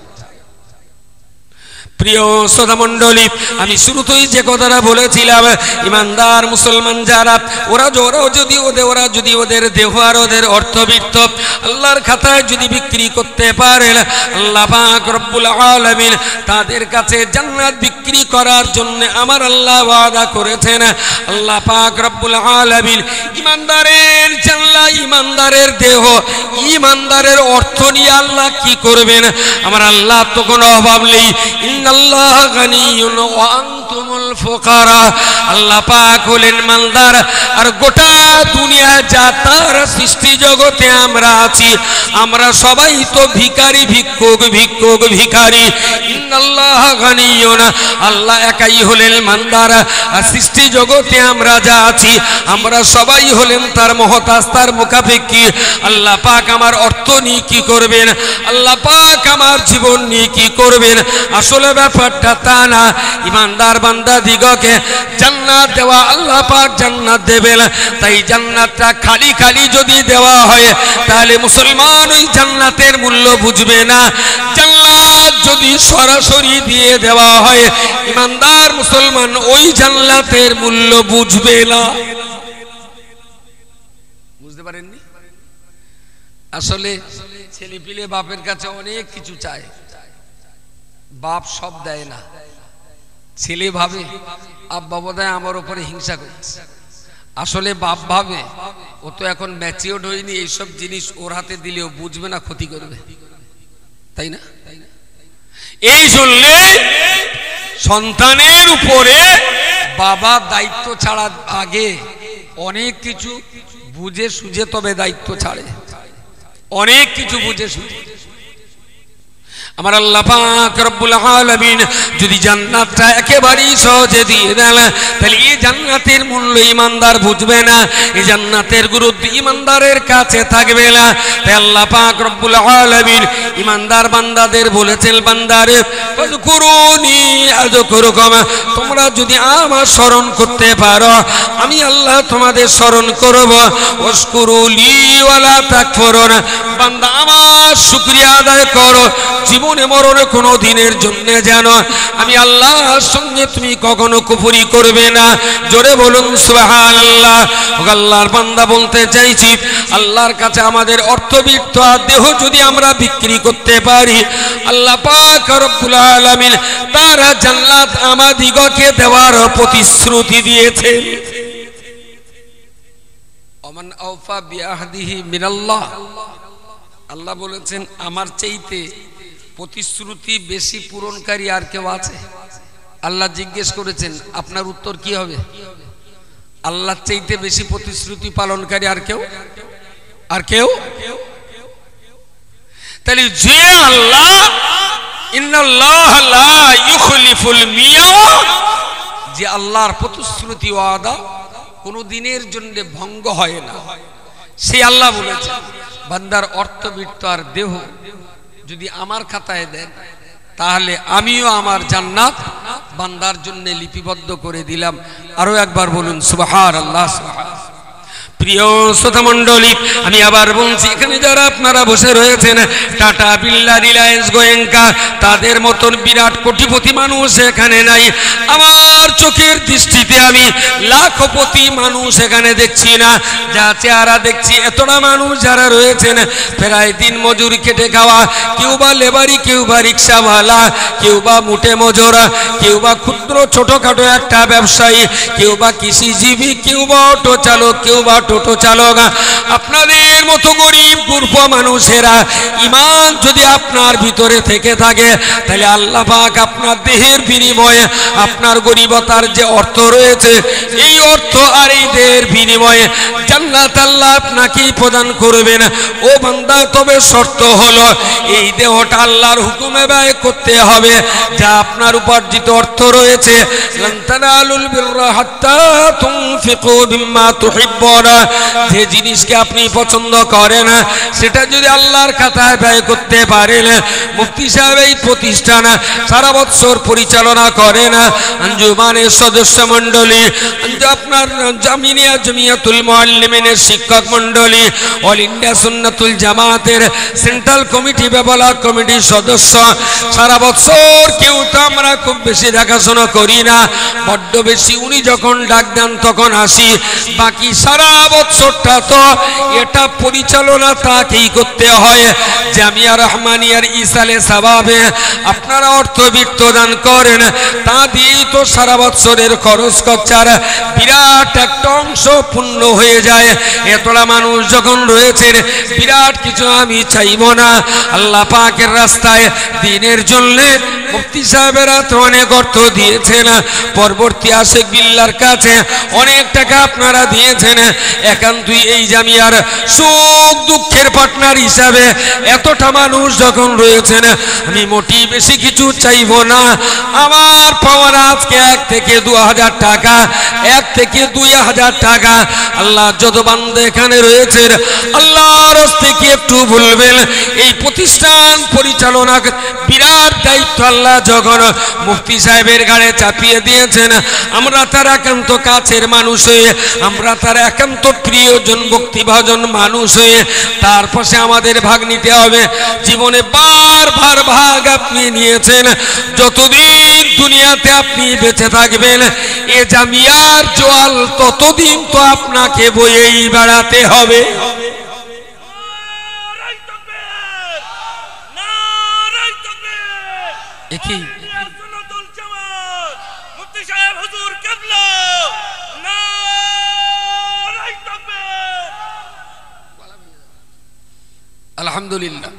প্রিয় শ্রোতা মণ্ডলী, আমি শুরুতেই যে কথাটা বলেছিলাম, ইমানদার মুসলমান যারা ওরা যদি ওদের দেহ আর ওদের অর্থবিত্ত আল্লাহর খাতায় যদি বিক্রি করতে পারেন, আল্লাহ পাক রব্বুল আলামিন তাদের কাছে জান্নাত বিক্রি করার জন্য আমার আল্লাহ ওয়াদা করেছেন। আল্লাহ পাক রব্বুল আলামিন ইমানদারের জান্নাত, ইমানদারের দেহ, ইমানদারের অর্থ নিয়ে আল্লাহ কি করবেন? আমার আল্লাহ তো কোনো অভাব নেই। ইন্নাল্লাহ গানিয়ুন ওয়া আনতুমুল ফুকারা। আল্লাহ পাক হলেন মালদার, আর গোটা দুনিয়া যা তার সৃষ্টি জগতে আমরা আছি, আমরা সবাই তো ভিখারি, ভিক্ষুক ভিখারি। ইন্নাল্লাহ গানিয়ুন, আল্লাহ একাই হলেন মালদার, আর সৃষ্টি জগতে আমরা যা আছি আমরা সবাই হলেন তার মুহতাজ, তার মুখাপেক্ষী। আল্লাহ পাক আমার অর্থ নিয়ে কি করবেন? আল্লাহ পাক আমার জীবন নিয়ে কি করবেন? আসলে ব্যাপারটা তা না। ইমানদার বান্দা দিগকে জান্নাত দেওয়া, আল্লাহ পাক জান্নাত দেবেন। তাই জান্নাতটা খালি খালি যদি দেওয়া হয় তাহলে মুসলমান ওই জান্নাতের মূল্য বুঝবে না। জান্নাত যদি সরাসরি দিয়ে দেওয়া হয়, ইমানদার মুসলমান ওই জান্নাতের মূল্য বুঝবে না। বুঝতে পারেননি? আসলে ছেলেপিলে বাপের কাছে অনেক কিছু চায়, বাপ সব দেয় না। ছেলে ভাবে আব্বা বোধহয় আমার উপরে হিংসা করছে, আসলে বাপ ভাবে ও তো এখন ম্যাচিওর হয়নি, এইসব জিনিস ওর হাতে দিলেও বুঝবে না, ক্ষতি করবে, তাই না? এই জন্য সন্তানের উপরে বাবা দায়িত্ব ছাড়া আগে অনেক কিছু বুঝে সুঝে তবে দায়িত্ব ছাড়ে, অনেক কিছু বুঝে সুঝে। আমার আল্লাহ পাক রব্বুল আলামিন যদি জান্নাতটা একেবারেই সহজে দিয়ে দেন, তাহলে এই জান্নাতের মূল্য ইমানদার বুঝবে না, এই জান্নাতের গুরুত্ব ইমানদারের কাছে থাকবে না। তাই আল্লাহ পাক রব্বুল আলামিন ইমানদার বান্দাদের বলেছেন, বান্দারে ফাযকুরুনি আযকুরুকুম, তোমরা যদি আমার স্মরণ করতে পারো আমি আল্লাহ তোমাদের স্মরণ করব। ওয়াশকুরুলি ওয়ালা তাকফুরুন, বান্দা আমার শুকরিয়া আদায় করো, জীবনে মরণে কোনো দিনের জন্য যেন আমি আল্লাহর সঙ্গে তুমি কখনো কুফরি করবে না। জোরে বলুন সুবহানাল্লাহ। আল্লাহর বান্দা বলতে চাইছি, আল্লাহর কাছে আমাদের অর্থবিত্ত আর দেহ যদি আমরা বিক্রি করতে পারি, আল্লাহ পাক রব্বুল আলামিন তার জান্নাত আমাদিগকে দেওয়ার প্রতিশ্রুতি দিয়েছেন। ওমান আওফা বিআহদিহি মিনাল্লাহ, আল্লাহ বলেছেন আমার চাইতে প্রতিশ্রুতি বেশি পূরণকারী আর কেউ আছে? আল্লাহ জিজ্ঞেস করেছেন, আপনার উত্তর কি হবে? আল্লাহর চাইতে বেশি প্রতিশ্রুতি পালনকারী আর কেউ? আর কেউ? তাহলে যে আল্লাহ ইন্নাল্লাহ লা ইউখলিফুল মিয়াদ, যে আল্লাহর প্রতিশ্রুতি ওয়াদা কোনো দিনের জন্য ভঙ্গ হয় না, সেই আল্লাহ বলেছেন বান্দার অর্থবিত্ত আর দেহ যদি আমার খাতায় দেন তাহলে আমিও আমার জান্নাত বান্দার জন্য লিপিবদ্ধ করে দিলাম। আরো একবার বলুন সুবহানাল্লাহ। প্রিয় শ্রোতা মণ্ডলী, আমি আবার বলছি, এখানে যারা আপনারা বসে রয়েছেন, টাটা, বিড়লা, রিলায়েন্স, গোয়েঙ্কা, তাদের মতন বিরাট কোটিপতি মানুষ এখানে নাই। আমার চোখের দৃষ্টিতে আমি লাখপতি মানুষ এখানে দেখছি না। যা চেহারা দেখছি, এতটা মানুষ যারা রয়েছেন প্রায় দিন মজুর খেটে খাওয়া, কেউ বা লেবারি, কেউ বা রিক্সাওয়ালা, কেউ বা মুটে মজুরা, কেউ বা ক্ষুদ্র ছোটখাটো একটা ব্যবসায়ী, কেউ বা কৃষিজীবী, কেউ বা অটো চালক, কেউ বা টোটো চালক। আপনাদের মতো গরিব গূর্খ মানুষেরা ঈমান যদি আপনার ভিতরে থেকে থাকে, তাহলে আল্লাহ পাক আপনার দেহের বিনিময়ে আপনার গরিবতার যে অর্থ রয়েছে, এই অর্থ আর এই দেহের বিনিময়ে জান্নাত আল্লাহ আপনাকেই প্রদান করবেন। ও বান্দা, তবে শর্ত হলো এই দেহটা আল্লাহর হুকুমে ব্যয় করতে হবে। যা আপনার উপার্জিত অর্থ রয়েছে, লান তানালুল বিররা হাত্তা তুনফিকু মিম্মা তুহিব্বুনা, যে জিনিসকে আপনি পছন্দ করেন সেটা যদি আল্লাহর খাতায় ব্যয় করতে পারেন। মুফতি সাহেব এই প্রতিষ্ঠান সারা বছর পরিচালনা করেন, আঞ্জুমান সম্মানের সদস্য মণ্ডলী, আপনার জামিয়া জমিয়াতুল মুআল্লিমিনের শিক্ষক মণ্ডলী, অল ইন্ডিয়া সুন্নাতুল জামাতের সেন্ট্রাল কমিটি বেবলা কমিটির সদস্য, সারা বছর কেউ তো আমরা খুব বেশি দেখাশোনা করি না, বড্ড বেশি উনি যখন ডাক দেন তখন আসি, বাকি সারা বছরটা তো এটা পরিচালনা তাকেই করতে হয়। জামিয়া রহমানিয়ার ইসালে সাবাবে আপনারা অর্থবিত্ত দান করেন, তা দিয়েই তো সারা বছরের খরচ খরচার বিরাট একটা অংশ পূর্ণ হয়ে যায়। এতটা মানুষ যখন রয়েছেন, বিরাট কিছু আমি চাইব না। আল্লাহ পাকের রাস্তায় দিনের জন্য মুফতি সাহেবেরা তো অনেক অর্থ দিয়েছেন, পরবর্তী আশেক বিল্লার কাছে অনেক টাকা আপনারা দিয়েছেন। একান্তই এই জামিয়ার সুখ দুঃখের পার্টনার হিসাবে এতটা মানুষ যখন রয়েছেন, আমি মোটি বেশি কিছু চাইব না। আমার পাওয়ার আজকে 1 থেকে 2000 টাকা, 1 থেকে 2000 টাকা। আল্লাহ যত বান্দা এখানে রয়েছেন, আল্লাহর হস্তে কি একটু বলবেন, এই প্রতিষ্ঠান পরিচালনা বিরাট দায়িত্ব আল্লাহ যখন মুফতি সাহেবের ঘাড়ে চাপিয়ে দিয়েছেন, আমরা তার একান্ত কাছের মানুষ হয়ে, আমরা তার একান্ত প্রিয়জন ভক্তিভাজন মানুষ হয়ে তার পাশে আমাদের ভাগ নিতে হবে। জীবনে বারবার ভাগ আপনি নিয়েছেন, যতদিন দুনিয়াতে আপনি বেঁচে থাকবেন এ জামিয়ার জোয়াল ততদিন তো আপনাকে বয়েই বেড়াতে হবে। কি আলহামদুলিল্লাহ।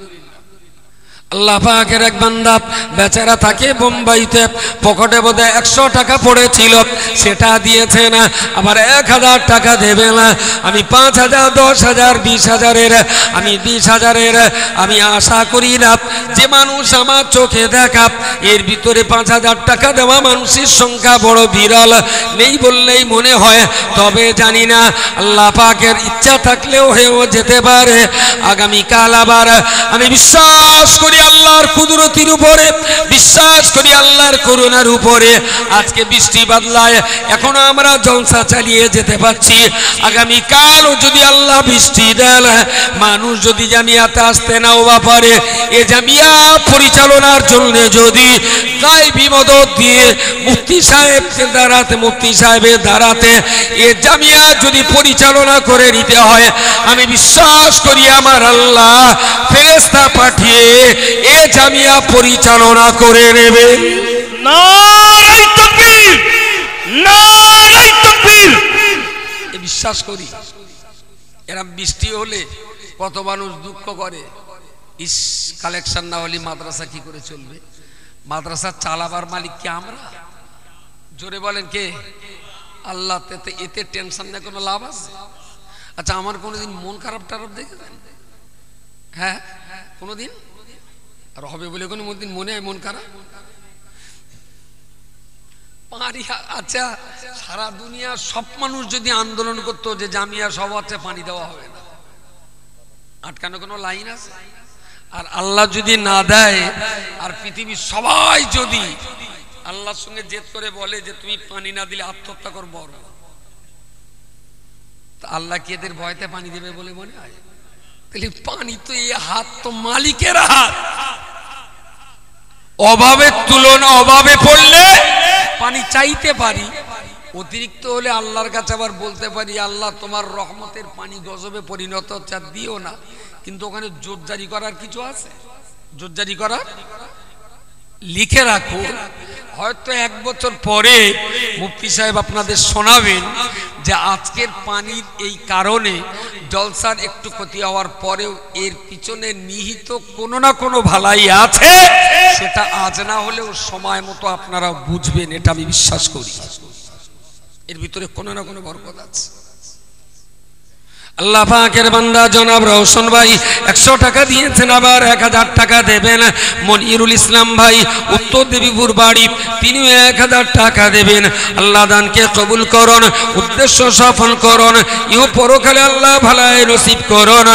আল্লাহ পাকের এক বান্দা বেচারা থাকে বোম্বাইতে, পকেটে বোধহয় 100 টাকা পড়েছিল, সেটা দিয়েছে না, আবার 1000 টাকা দেবে না। আমি 5000, 10,000, 20,000-এর, আমি 20,000-এর আমি আশা করি না। যে মানুষ আমার চোখে দেখা, এর ভিতরে 5000 টাকা দেওয়া মানুষের সংখ্যা বড় বিরল, নেই বললেই মনে হয়। তবে জানি না, আল্লাহ পাকের ইচ্ছা থাকলেও হয়েও যেতে পারে। আগামীকাল আবার আমি বিশ্বাস করি আল্লাহর কুদরতির উপরে, বিশ্বাস করি আল্লাহর করুণার উপরে। আজকে বৃষ্টি বাদলায় এখনো আমরা জলসা চালিয়ে যেতে পারছি। আগামীকালও যদি আল্লাহ বৃষ্টি দেন, মানুষ যদি জামিয়াতে আসতে নাও পারে, এ জামিয়া পরিচালনার জন্য যদি গায়বী মদদ দিয়ে মুফতি সাহেবের দ্বারাতে, মুফতি সাহেবের দ্বারাতে এ জামিয়া যদি পরিচালনা করে নিতে হয়, আমি বিশ্বাস করি আমার আল্লাহ ফেরেশতা পাঠিয়ে এ জামিয়া পরিচালনা করে নেবে। নারে তাকবীর, নারে তাকবীর। এই বিশ্বাস করি। এরা বৃষ্টি হলে কত মানুষ দুঃখ করে, ইস কালেকশন না হলে মাদ্রাসা কি করে চলবে। মাদ্রাসা চালাবার মালিক কি আমরা? জোরে বলেন কে? আল্লাহ। এতে টেনশন না কোনো লাভ আছে? আচ্ছা, আমার কোনোদিন মন খারাপ টারাপ দেখেছেন? হ্যাঁ, কোনোদিন? আর হবে বলে কোনো দিন মনে হয় মন খারাপ? পানি। আচ্ছা, সারা দুনিয়া সব মানুষ যদি আন্দোলন করতো যে জামিয়া সব হচ্ছে পানি দেওয়া হবে না, আটকানো কোনো লাইন আছে? আর আল্লাহ যদি না দেয়, আর পৃথিবীর সবাই যদি আল্লাহর সঙ্গে জেদ করে বলে যে তুমি পানি না দিলে আত্মহত্যা করবো, আল্লাহ কি এদের ভয়তে পানি দেবে বলে মনে হয়? তাহলে পানি তো এই হাত তো মালিকের হাত। অভাবের তুলনা, অভাবে পড়লে পানি চাইতে পারি, অতিরিক্ত হলে আল্লাহর কাছে আবার বলতে পারি আল্লাহ তোমার রহমতের পানি গজবে পরিণত হচ্ছে, দিও না। কিন্তু ওখানে জোর জারি করার কিছু আছে? জোর জারি করার লিখে রাখো, হয়তো 1 বছর পরে মুফতি সাহেব আপনাদের শোনাবেন যে আজকের পানির এই কারণে জলসার একটু ক্ষতি হওয়ার পরেও এর পিছনে নিহিত কোনো না কোনো ভালাই আছে, সেটা আজ না হলেও সময় মতো আপনারা বুঝবেন, এটা আমি বিশ্বাস করি। এর ভিতরে কোনো না কোনো বরকত আছে। আল্লাহ পাকের বান্দা জনাব রওশন ভাই 100 টাকা দিয়েছেন, আবার 1000 টাকা দেবেন। মনিরুল ইসলাম ভাই উত্তর দেবীপুর বাড়ি, তিনি 1000 টাকা দেবেন। আল্লাহ দানকে কবুল করুন, উদ্দেশ্য সফল করুন, ইহ পরকালে আল্লাহ ভালাই নসিব করুন।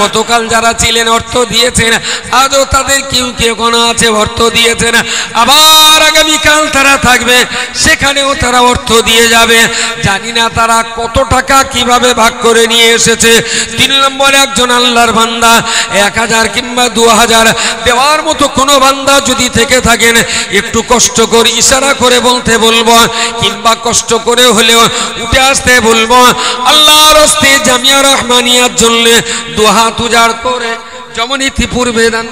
গতকাল যারা ছিলেন অর্থ দিয়েছেন, আজও তাদের কেউ কেউ কোনো আছে অর্থ দিয়েছেন, আবার আগামীকাল তারা থাকবে, সেখানেও তারা অর্থ দিয়ে যাবে। জানি না তারা কত টাকা কিভাবে ভাগ করে নিয়ে এসেছে। 3 নম্বরে একজন আল্লাহর বান্দা 1000 কিংবা 2000 দেওয়ার মতো কোনো বান্দা যদি থেকে থাকেন, একটু কষ্ট করে ইশারা করে বলতে বলবো, কিংবা কষ্ট করে হলেও উঠে আসতে বলবো। আল্লাহর হস্তে জামিয়া রহমানিয়ার জন্য 2 হাত উজাড় করে যেমন ইতিপূর্বে দান।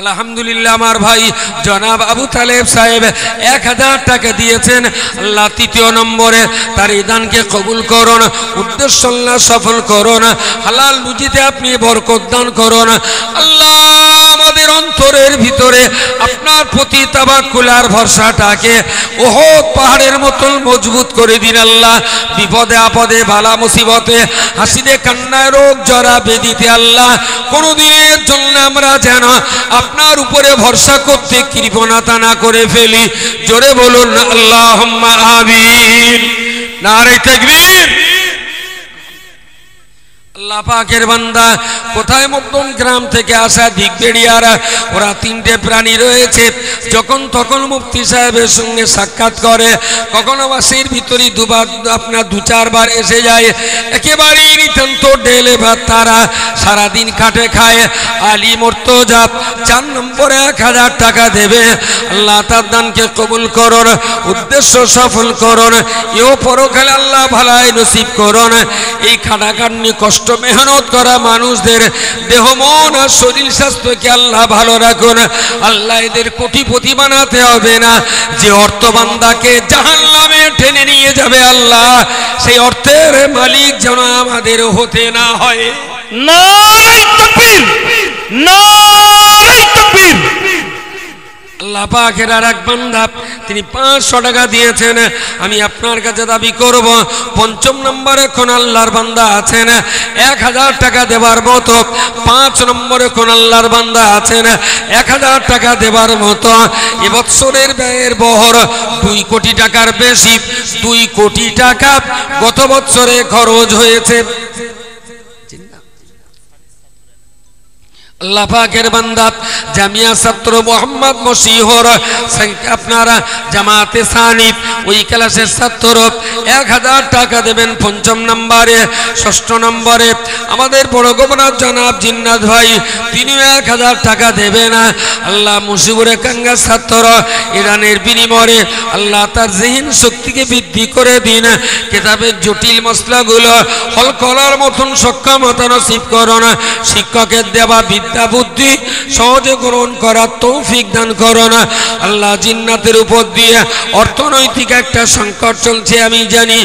আলহামদুলিল্লাহ, আমার ভাই জনাব আবু তালেব সাহেব 1000 টাকা দিয়েছেন। আল্লাহ 3 নম্বরে তার এই দানকে কবুল করুন, উদ্দেশ্য আল্লাহ সফল করুন, হালাল রুজিতে আপনি বরকত দান করুন। আল্লাহ আমাদের অন্তরের ভিতরে আপনার প্রতি তাওয়াক্কুল আর ভরসাটাকে ওহদ পাহাড়ের মতন মজবুত করে দিন। আল্লাহ বিপদে আপদে বালা মুসিবতে হাসিতে কান্নায় রোগ জরা বেদিতে আল্লাহ কোনোদিনের জন্য আমরা যেন আপনার উপরে ভরসা করতে কৃপণতা না করে ফেলি। জোরে বলুন আল্লাহুম্মা আমিন। নারে তাকবীর। আল্লাহ পাকের বান্দা কোথায় মধ্যম গ্রাম থেকে আসা দিগবেড়িয়ারা, ওরা 3টে প্রাণী রয়েছে। যখন তখন মুফতি সাহেবের সঙ্গে সাক্ষাৎ করে, কখনো মাসের ভিতরে দুবার আপনার 2-4 বার এসে যায়। একেবারেই নিতান্ত ডেলে ভাত তারা সারাদিন কাটে খায়। আলী মুর্তজা 4 নম্বরে 1000 টাকা দেবে। আল্লাহ তার দানকে কবুল করুন, উদ্দেশ্য সফল করুন, এও পরকালে আল্লাহ ভালাই নসিব করুন। এই খাটাখাটনি কষ্ট মেহনত করা মানুষদের দেহ মন আর শরীর স্বাস্থ্যকে আল্লাহ ভালো রাখুন। আল্লাহ এদের কোটিপতি বানাতে হবে না। যে অর্থ বান্দাকে জাহান্নামে টেনে নিয়ে যাবে, আল্লাহ সেই অর্থের মালিক যেন আমাদের হতে না হয়।
নারে তাকবীর, নারে তাকবীর।
আল্লাহ পাকের আর এক বান্দা তিনি 500 টাকা দিয়েছেন। আমি আপনার কাছে দাবি করব, 5ম নম্বরে কোন আল্লাহর বান্দা আছেন 1000 টাকা দেবার মতো। 5 নম্বরে কোন আল্লাহর বান্দা আছেন 1000 টাকা দেবার মতো। এবছরের ব্যয়ের বহর 2 কোটি টাকার বেশি। 2 কোটি টাকা গত বছরে খরচ হয়েছে। আল্লাহ পাকের বান্দা জামিয়া ছাত্র মোহাম্মদ মশিহর আপনারা জামাতে সানিফ ওই ক্লাসের ছাত্র 1000 টাকা দেবেন 5ম নম্বরে। 6ষ্ঠ নম্বরে আমাদের বড় গভর্নর জনাব জিন্নাত ভাই, তিনি 1000 টাকা দেবেন। আল্লাহ মুসিবুরে কাঙ্গা ছাত্র ইরানের বিনিময়ে আল্লাহ তার জিহিন শক্তিকে বৃদ্ধি করে দিন, কিতাবের জটিল মশলাগুলো হল করার মতন সক্ষমতা নসিব করুন। শিক্ষকের দেওয়া বিদ্যা বুদ্ধি সহজে গ্রহণ করার তৌফিক দান করুন। আল্লাহ জিন্নাতের উপর দিয়ে অর্থনৈতিক একটা সংকট চলছে, আমি জানি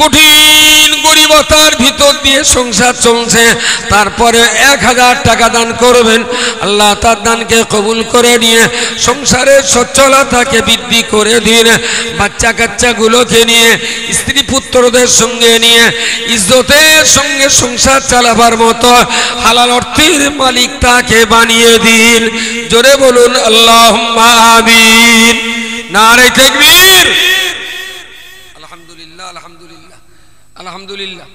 কঠিন গরিবতার ভিতর দিয়ে সংসার চলছে, তারপরে 1000 টাকা দান করবেন। আল্লাহ তার দানকে কবুল করে নিয়ে সংসারের সচ্ছলতাকে বৃদ্ধি করে দিন। বাচ্চা কাচ্চাগুলোকে নিয়ে স্ত্রী পুত্রদের সঙ্গে নিয়ে ইজ্জতের সঙ্গে সংসার চালাবার মতো হালাল অর্থের মালিক তাকে বানিয়ে দিন। জোরে বলুন আল্লাহুম্মা আমিন। নারে তাকবীর। আলহামদুলিল্লাহ, আলহামদুলিল্লাহ, আলহামদুলিল্লাহ।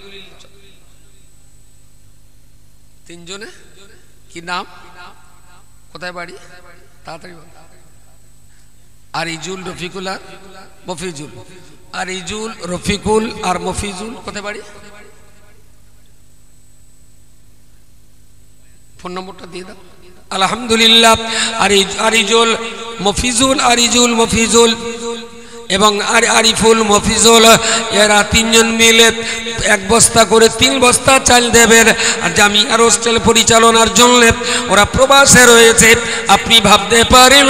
3 জনে কি নাম, কোথায় বাড়ি, তাড়াতাড়ি বল। আরিজুল, রফিকুল আর মফিজুল। আরিজুল, রফিকুল আর মফিজুল, কোথায় বাড়ি? ফোন নম্বরটা দিয়ে দাও। আলহামদুলিল্লাহ। আরিজুল মফিজুল, আরিজুল মফিজুল এবং আরিফুল মফিজুল, এরা 3 জন মিলে 1 বস্তা করে 3 বস্তা চাল দেবেন। আর জামিয়ার হোস্টেল পরিচালনার জন্য ওরা প্রবাসে রয়েছে। আপনি ভাবতে পারেন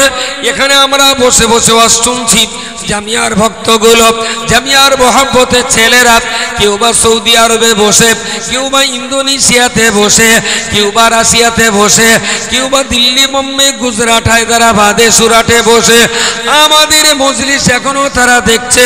এখানে আমরা বসে বসে ওয়াজ শুনছি, জামিয়ার ভক্তগুলো, জামিয়ার মহব্বতের ছেলেরা, কেউ বা সৌদি আরবে বসে, কেউ বা ইন্দোনেশিয়াতে বসে, কেউ বা রাশিয়াতে বসে, কেউ বা দিল্লি, মুম্বাই, গুজরাট, হায়দ্রাবাদে, সুরাটে বসে আমাদের মজলিস এখনো তারা দেখছে।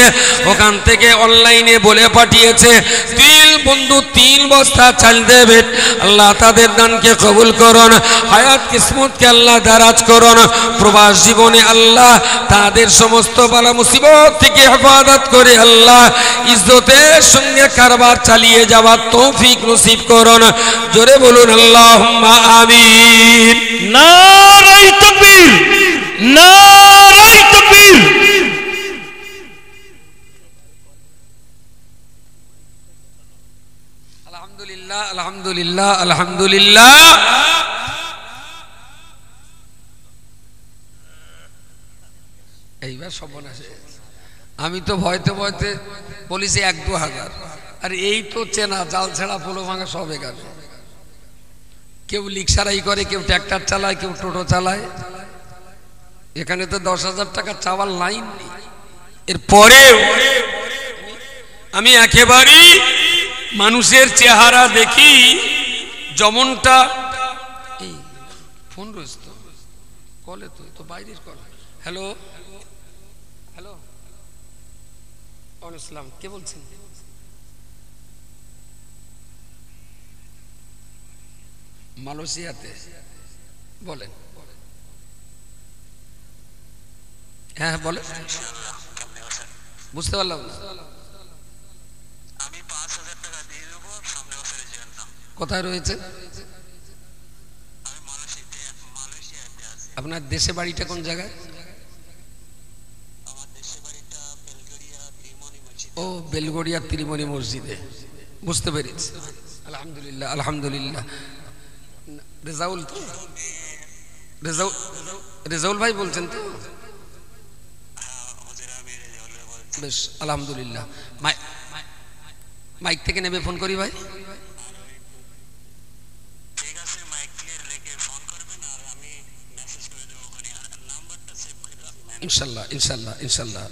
ওখান থেকে অনলাইনে বলে পাঠিয়েছে 3 বন্ধু 3 বস্তা চাল দেবে আল্লাহ তাদের দানকে কবুল করুন হায়াত কিসমতকে আল্লাহ দারাজ করুন প্রবাস জীবনে আল্লাহ তাদের সমস্ত বালা মুসিবত থেকে হেফাজত করে আল্লাহ ইজ্জতের সঙ্গে কারবার চালিয়ে যাওয়ার তৌফিক নসিব করুন জোরে বলুন আল্লাহুম্মা আমিন
নারায়ে তাকবীর নারায়ে তাকবীর
আলহামদুলিল্লাহ আলহামদুলিল্লাহ আলহামদুলিল্লাহ এইবার সর্বনাশ আমি তো ভয়তে ভয়তে বলেছি 1-2 হাজার আর এই তো চেনা জাল ছেড়া পোলো ভাঙা সব এখানে কেউ লিকসারাই করে কেউ ট্র্যাক্টর চালায় কেউ টোটো চালায় এখানে তো 10,000 টাকা চাওয়ার লাইন নেই এরপরেও আমি একেবারেই মানুষের চেহারা দেখি যেমনটা এই ফোন রয়েছে তো কলে তো বাইরের কল হ্যালো হ্যালো আসসালাম কে বলছেন মালয়েশিয়াতে বলেন হ্যাঁ বলেন বুঝতে পারলাম না কোথায় রয়েছে আপনার দেশে বাড়িটা কোন জায়গায় ও বেলগড়িয়া ত্রিমণি মসজিদে বুঝতে পেরেছি আলহামদুলিল্লাহ আলহামদুলিল্লাহ রেজাউল তো রেজাউল ভাই বলছেন তো বেশ আলহামদুলিল্লাহ মাইক থেকে নেমে ফোন করি ভাই ইনশাল্লাহ ইনশাল্লাহ ইনশাল্লাহ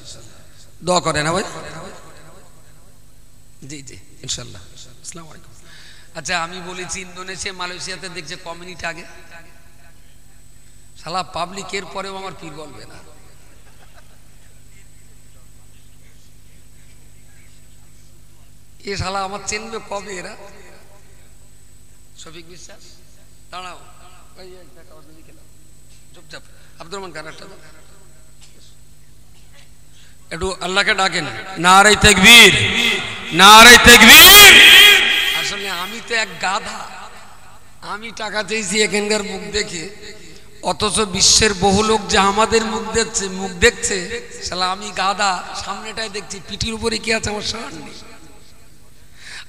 দোয়া করেন না ভাই জি জি ইনশাল্লাহ আসসালামু আলাইকুম আচ্ছা আমি বলেছি ইন্দোনেশিয়া মালয়েশিয়াতে দেখছে কমিউনিটি আগে শালা পাবলিকের পরেও আমার পীর বলবে না এ শালা আমার চেনবে কবে এরা শফিক বিশ্বাস দাঁড়াও চুপচাপ আব্দুর রহমান কার একটা একটু আল্লাহকে ডাকেন নারায়ে তাকবীর নারায়ে তাকবীর আসলে আমি তো এক গাধা আমি টাকা চেয়েছি এখানকার মুখ দেখে অথচ বিশ্বের বহু লোক যে আমাদের মুখ দেখছে শালা আমি গাধা সামনেটাই দেখছি পিঠির উপরে কি আছে আমার সামনে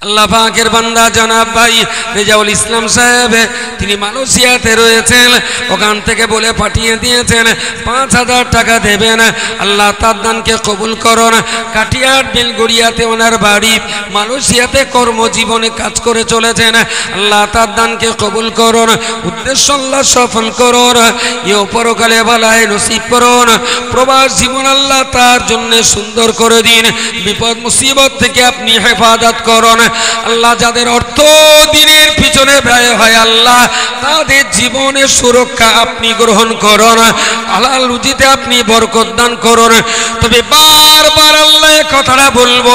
আল্লাহ পাকের বান্দা জনাব ভাই রেজাউল ইসলাম সাহেব তিনি মালয়েশিয়াতে রয়েছেন ওখান থেকে বলে পাঠিয়ে দিয়েছেন 5,000 টাকা দেবেন আল্লাহ তার দানকে কবুল করুন কাটিয়ার বেলগড়িয়াতে ওনার বাড়ি মালয়েশিয়াতে কর্মজীবনে কাজ করে চলেছেন আল্লাহ তার দানকে কবুল করুন উদ্দেশ্য আল্লাহ সফল করুন এ পরকালে বালায় নসিব করুন প্রবাস জীবন আল্লাহ তার জন্য সুন্দর করে দিন বিপদ মুসিবত থেকে আপনি হেফাজত করুন আল্লাহ যাদের অর্থ দিনের পিছনে ব্যয় হয় আল্লাহ তাদের জীবনের সুরক্ষা আপনি গ্রহণ করুন হালাল রুজিতে আপনি বরকত দান করুন তবে বারবার আল্লাহ কথাটা বলবো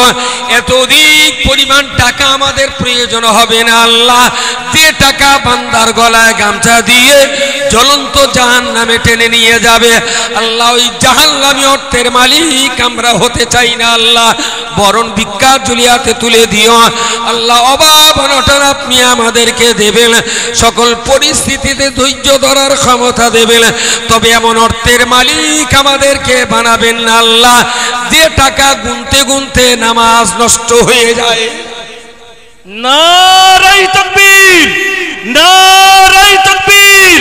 এতদিক পরিমাণ টাকা আমাদের প্রয়োজন হবে না আল্লাহ যে টাকা বান্দার গলায় গামছা দিয়ে জ্বলন্ত জাহান্নামে টেনে নিয়ে যাবে আল্লাহ ওই জাহান্নামী অর্থের মালিক আমরা হতে চাই না আল্লাহ বরণ ভিক্ষা জুলিয়াতে তুলে দিও আল্লাহ অভাব অনটন আপনি আমাদেরকে দেবেন সকল পরিস্থিতিতে ধৈর্য ধরার ক্ষমতা দেবেন তবে এমন অর্থের মালিক আমাদেরকে বানাবেন না আল্লাহ যে টাকা গুনতে গুনতে নামাজ নষ্ট হয়ে যায়
নারায়ে তাকবীর নারায়ে তাকবীর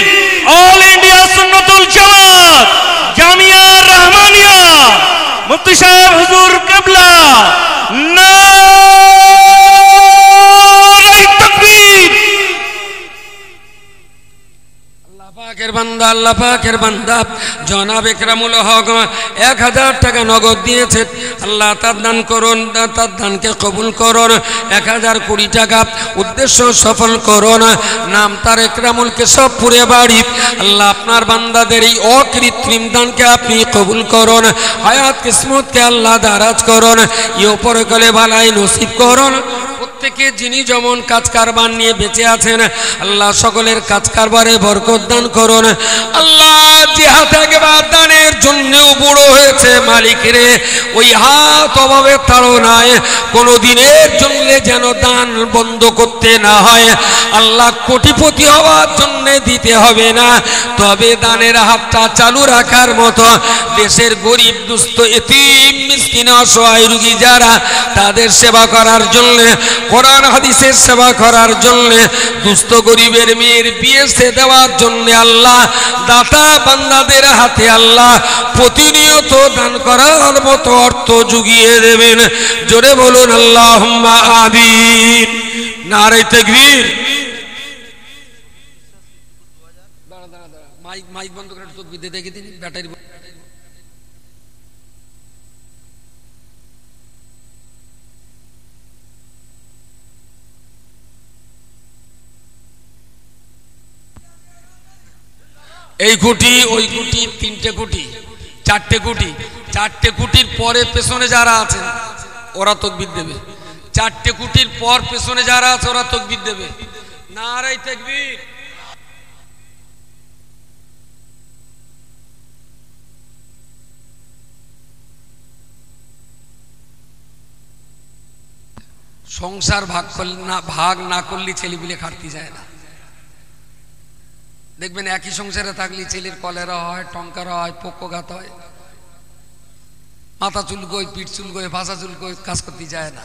অল ইন্ডিয়া সুন্নাতুল জামাত জামিয়া রহমানিয়া মুফতি সাহেব হুজুর কিবলা নারায়ে তাকবীর
আল্লাহ পাকের বান্দা জনাব ইকরামুল হক 1000 টাকা নগদ দিয়েছে আল্লাহ তার দান করুন তার দানকে কবুল করুন 1020 টাকা উদ্দেশ্য সফল করুন নাম তার ইকরামুল কেশবপুরে বাড়ি আল্লাহ আপনার বান্দাদের এই অকৃত্রিম দানকে আপনি কবুল করুন হায়াত কিসমতকে আল্লাহ দারাজ করুন এই পরকালে ভালাই নসিব করুন প্রত্যেকে যিনি যেমন কাজ কারবার নিয়ে বেঁচে আছেন আল্লাহ সকলের কাজ কারবারে বরকত দান করুন। আল্লাহ যে হাত একবার দানের জন্যও বুড়ো হয়েছে মালিকের ওই হাত অভাবে তাড়নায় কোনো দিনের জন্য যেন দান বন্ধ করতে না হয়। আল্লাহ কোটিপতি হওয়ার জন্য দিতে হবে না, তবে দানের হাতটা চালু রাখার মতো দেশের গরিব দুস্থ এতিম মিসকিন অসহায় রোগী যারা তাদের সেবা করার জন্য, কোরআন হাদিসের সেবা করার জন্য, দুস্থ গরিবের মেয়ের বিয়ে সে দেওয়ার জন্য আল্লাহ দাতা বান্দাদের হাতে আল্লাহ প্রতিনিয়ত দান করার মতো অর্থ জুগিয়ে দেবেন। জোরে বলুন আল্লাহুম্মা আমিন। নারে তাকবীর। মাইক বন্ধ করে তাকবীর দিয়ে দেখে দিন ব্যাটারি। এই কুটি ওই কুটি, তিনটে কুটি, চারটে কুটি, চারটে কুটির পরে পেছনে যারা আছেন ওরা তাকবীর দেবে, চারটে কুটির পর পেছনে যারা আছে ওরা তাকবীর দেবে। নারে তাকবীর। সংসার ভাগ না করলে ছেলেপিলে খাটতে যায় না। দেখবেন একই সংসারে থাকলে ছেলের কলেরা হয়, টঙ্কারা হয়, পক্ষঘাত হয়, মাথা চুলকোয়, পিঠ চুলকোয়, ভাষা চুলকোয়, কাজ করতে যায় না।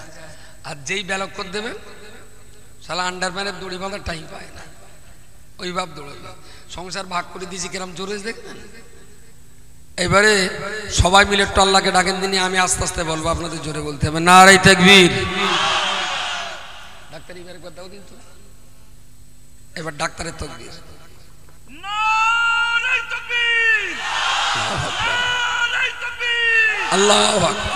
আর যেই ব্যালক করে দেবেন শালা আন্ডারম্যানের দড়ি বাঁধার টাইম পায় না, ওই ভাব দৌড়াবে। সংসার ভাগ করে দিয়েছি কিরম জোরে দেখবেন। এবারে সবাই মিলে একটু আল্লাহকে ডাকেন দিনই, আমি আস্তে আস্তে বলবো, আপনাদের জোরে বলতে হবে। নারে তাকবীর। ডাক্তারি বের করে দাও কিন্তু, এবার ডাক্তারের তাকবীর। আল্লাহু আকবার।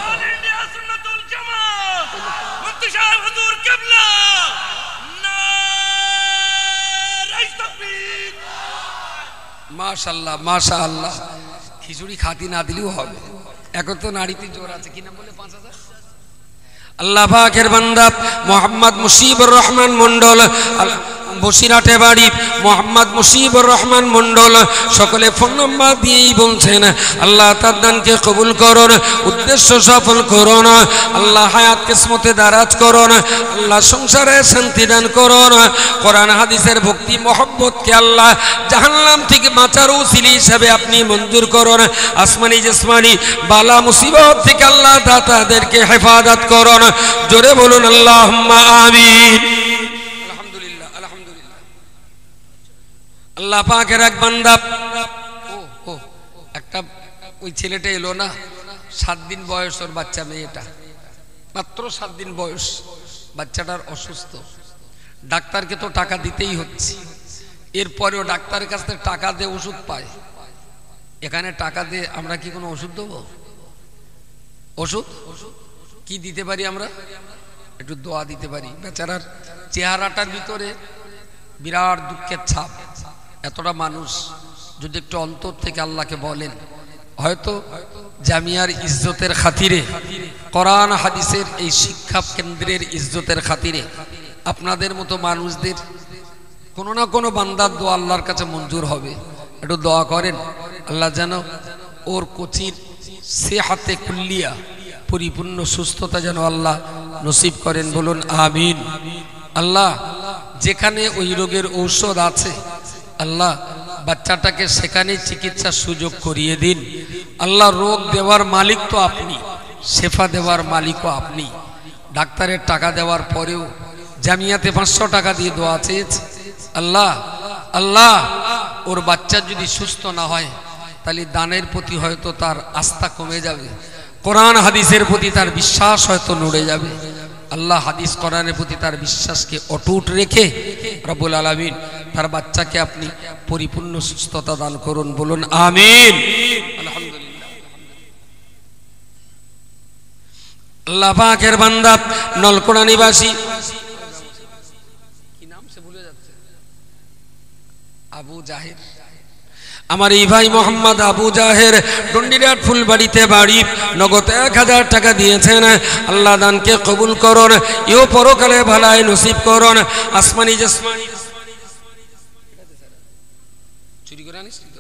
মাশাআল্লাহ মাশাআল্লাহ। খিচুড়ি খাতি না দিলেও হবে, এখন তো নারীতে জোর আছে। কি নাম বলে 5000? আল্লাহ পাকের বান্দা মোহাম্মদ মুশিবুর রহমান মন্ডল, বসিরহাটে বাড়ি। মোহাম্মদ মুশিবুর রহমান মন্ডল সকলে ফোন নম্বর দিয়েই বলছেন আল্লাহ তার দানকে কবুল করুন, উদ্দেশ্য সফল করুন, আল্লাহ হায়াত কিসমতে দারাজ করুন, আল্লাহ সংসারে শান্তি দান করুন, কোরআন হাদিসের ভক্তি মহব্বতকে আল্লাহ জাহান্নাম থেকে বাঁচার উসিলা হিসাবে আপনি মঞ্জুর করুন, আসমানি জিসমানি বালা মুসিবত থেকে আল্লাহ দাতাদেরকে হেফাজত করুন। জোরে বলুন আল্লাহুম্মা আমিন। আল্লাহ পাকের এক বান্দা, ও একটা ওই ছেলেটা এলো না, 7 দিন বয়স ওর বাচ্চা, মেয়েটা মাত্র 7 দিন বয়স, বাচ্চাটার অসুস্থ, ডাক্তারকে তো টাকা দিতেই হচ্ছে, এরপরেও ডাক্তারের কাছ থেকে টাকা দিয়ে ওষুধ পায়। এখানে টাকা দিয়ে আমরা কি কোনো ওষুধ দেবো? ওষুধ কি দিতে পারি আমরা? একটু দোয়া দিতে পারি। বেচারার চেহারাটার ভিতরে বিরাট দুঃখের ছাপ। এতটা মানুষ যদি একটু অন্তর থেকে আল্লাহকে বলেন, হয়তো জামিয়ার ইজ্জতের খাতিরে, কোরআন হাদিসের এই শিক্ষা কেন্দ্রের ইজ্জতের খাতিরে আপনাদের মতো মানুষদের কোনো না কোনো বান্দার দোয়া আল্লাহর কাছে মঞ্জুর হবে। একটু দোয়া করেন আল্লাহ যেন ওর কোচির সেহাতে কুল্লিয়া, পরিপূর্ণ সুস্থতা যেন আল্লাহ নসিব করেন। বলুন আমিন। আল্লাহ যেখানে ওই রোগের ঔষধ আছে আল্লাহ বাচ্চাটাকে সেখানে চিকিৎসার সুযোগ করিয়ে দিন। আল্লাহ রোগ দেওয়ার মালিক তো আপনি, শেফা দেওয়ার মালিকও আপনি। ডাক্তারের টাকা দেওয়ার পরেও জামিয়াতে 500 টাকা দিয়ে দোয়া চেয়েছে। আল্লাহ আল্লাহ ওর বাচ্চা যদি সুস্থ না হয় তাহলে দানের প্রতি হয়তো তার আস্থা কমে যাবে, কোরআন হাদিসের প্রতি তার বিশ্বাস হয়তো নড়ে যাবে। আল্লাহ হাদিস কোরআনের প্রতি তার বিশ্বাসকে অটুট রেখে রব্বুল আলামিন তার বাচ্চাকে আপনি পরিপূর্ণ সুস্থতা দান করুন। বলুন আমিন। আলহামদুলিল্লাহ। আল্লাহ পাকের বান্দা নলকোড়া নিবাসী, কি নাম সে ভুলে যাচ্ছে, আবু জাহির। আমার এই ভাই মোহাম্মদ আবু জাহের ডন্ডিরাট ফুলবাড়িতে বাড়ি, নগদ 1000 টাকা দিয়েছেন। আল্লাহ দানকে কবুল করুন, ইও পরকালে ভালাই নসিব করুন। আসমানি জসমানি চুরি করে আনিস তো।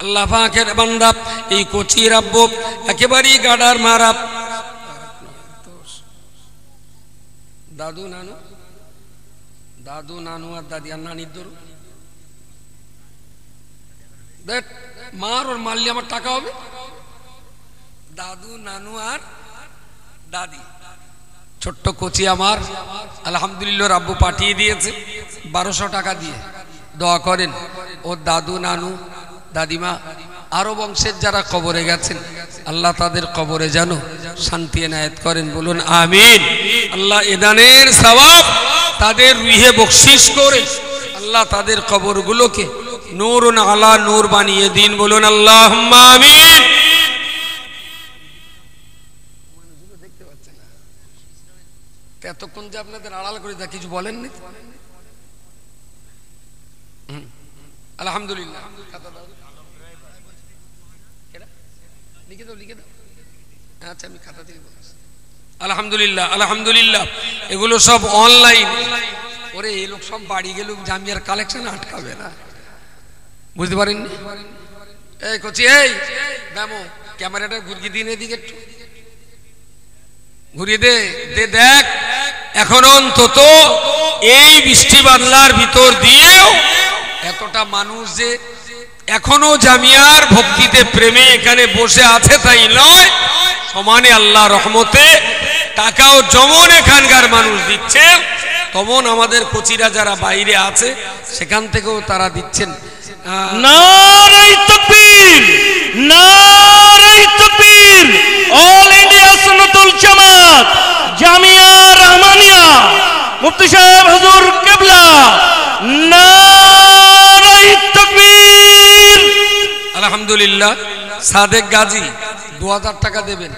আল্লাহ পাকের বান্দা এই কোচির আব্বু একেবারেই গাডার মারা দাদু নানু, দাদু নানু আর দাদি আর নানির ধরুন দেখ মার ওর মারলে আমার টাকা হবে। দাদু নানু আর দাদি ছোট্ট কোচি আমার আলহামদুলিল্লাহ রাব্বু পাঠিয়ে দিয়েছে 1200 টাকা দিয়ে। দোয়া করেন ওর দাদু নানু দাদিমা আরো বংশের যারা কবরে গেছেন আল্লাহ তাদের কবরে যেন শান্তি এনায়েত করেন, বলুন আমিন। আল্লাহ এদানের সওয়াব তাদের রুহে বকশিশ করে আল্লাহ তাদের কবরগুলোকে নূরুন আলা নূর বানিয়ে দিন, বলুন আল্লাহুম্মা আমিন। এতক্ষণ যে আপনাদের আড়াল করে তা কিছু বলেননি। আলহামদুলিল্লাহ লিখে দাও, লিখে দাও। আচ্ছা আমি খাতা থেকে বলছি। আলহামদুলিল্লাহ আলহামদুলিল্লাহ এগুলো সব অনলাইন। ওরে এই লোক সব বাড়ি গেল জামিয়ার কালেকশন আটকাবে না, বুঝতে পারেননি? এই কোচি এই দামো ক্যামেরাটা ঘুরিয়ে দিন এদিকে, একটু ঘুরিয়ে দে দে দেখ। এখন অন্তত এই বৃষ্টি বাদলার ভিতর দিয়েও এতটা মানুষ যে এখনো জামিয়ার ভক্তিতে প্রেমে এখানে বসে আছে তাই নয়, সমানে আল্লাহ রহমতে টাকাও যেমন এখানকার মানুষ দিচ্ছে তেমন আমাদের কোচিরা যারা বাইরে আছে সেখান থেকেও তারা দিচ্ছেন।
নারায়ে তাকবীর, নারায়ে তাকবীর। অল ইন্ডিয়া সুন্নাতুল জামাত জামিয়া রহমানিয়া মুফতি সাহেব হুজুর কিবলা, নারায়ে তাকবীর।
আলহামদুলিল্লাহ। সাদেক গাজী 2000 টাকা দেবেন।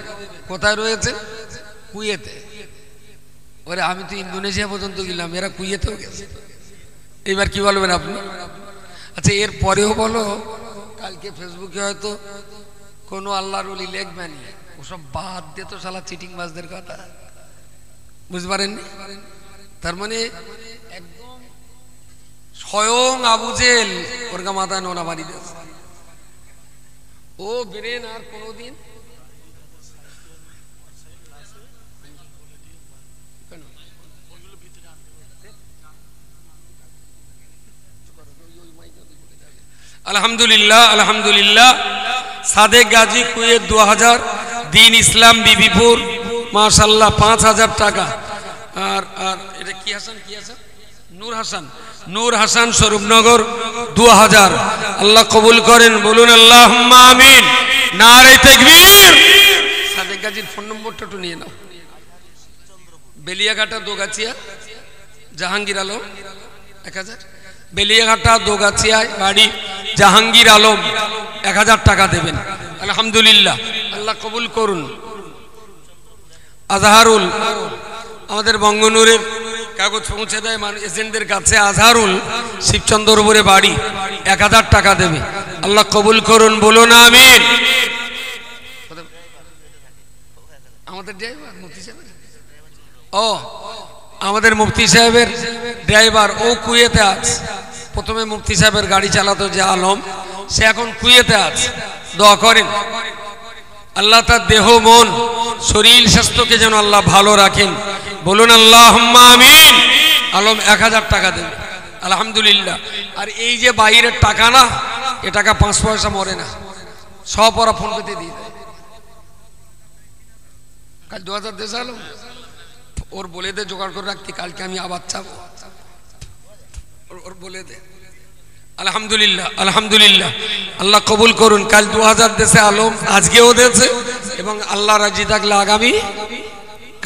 কোথায় রয়েছে? কুয়েতে। ওরে আমি তো ইন্দোনেশিয়া পর্যন্ত গেলাম, এরা কুয়েতেও গেছে। এবার কি বলবেন আপনি? আচ্ছা এর পরেও বলো, কালকে ফেসবুকে হয়তো কোনো আল্লাহর ওলি লেখবেনি, ওসব বাদ দিয়ে তো শালা চিটিং বাজদের কথা, বুঝতে পারেননি? তার মানে একদম স্বয়ং আবু জেল ওর গা মাথায় নোনা মারি দিয়েছে। ও বেরেন আর কোনোদিন আলহামদুলিল্লাহ আলহামদুলিল্লাহ। সাদেক গাজী কুয়েত 2000, দিন ইসলাম বিবিপুর মাশাআল্লাহ 5000 টাকা। আর আর এটা কি হাসান, কি হাসান? নূর হাসান, নূর হাসান স্বরূপনগর 2000। আল্লাহ কবুল করেন, বলুন আল্লাহুম্মা আমিন। নারে তাকবীর। সাদেক গাজীর ফোন নম্বরটা একটু নিয়ে নাও। বেলিয়াঘাটা দোগাছিয়া জাহাঙ্গীর আলম 1000, বেলিয়াঘাটা দোগাছিয়ায় বাড়ি জাহাঙ্গীর আলম 1000 টাকা দেবেন। আলহামদুলিল্লাহ আল্লাহ কবুল করুন। আজহারুল আমাদের বঙ্গনুরের কাগজ পৌঁছে দেয় এজেন্টদের কাছে। আজহারুল শিবচন্দ্রপুরে বাড়ি 1000 টাকা দেবে। আল্লাহ কবুল করুন, বলুন আমিন। আমাদের ড্রাইভার মুফতি সাহেব, ও আমাদের মুফতি সাহেবের ড্রাইভার ও কুয়েতে আছে। প্রথমে মুফতি সাহেবের গাড়ি চালাতো যে আলম, সে এখন কুয়েতে আছে। দোয়া করেন আল্লাহ তার দেহ মন শরীর স্বাস্থ্যকে যেন আল্লাহ ভালো রাখেন, বলুন আল্লাহুম্মা আমিন। আলম 1000 টাকা দেবে। আলহামদুলিল্লাহ। আর এই যে বাইরের টাকা না, এ টাকা 5 পয়সা মরে না, সব ওরা ফোন পেতে দিয়ে দেয়। কাল 2000 দেশে আলম ওর বলে দে জোগাড় করে রাখতে, কালকে আমি আবার চাবো, ওর বলে দে। আলহামদুলিল্লাহ আলহামদুলিল্লাহ আল্লাহ কবুল করুন। কাল 2000 দেশে আলম, আজকেও দিয়েছে এবং আল্লাহ রাজি থাকলে আগামী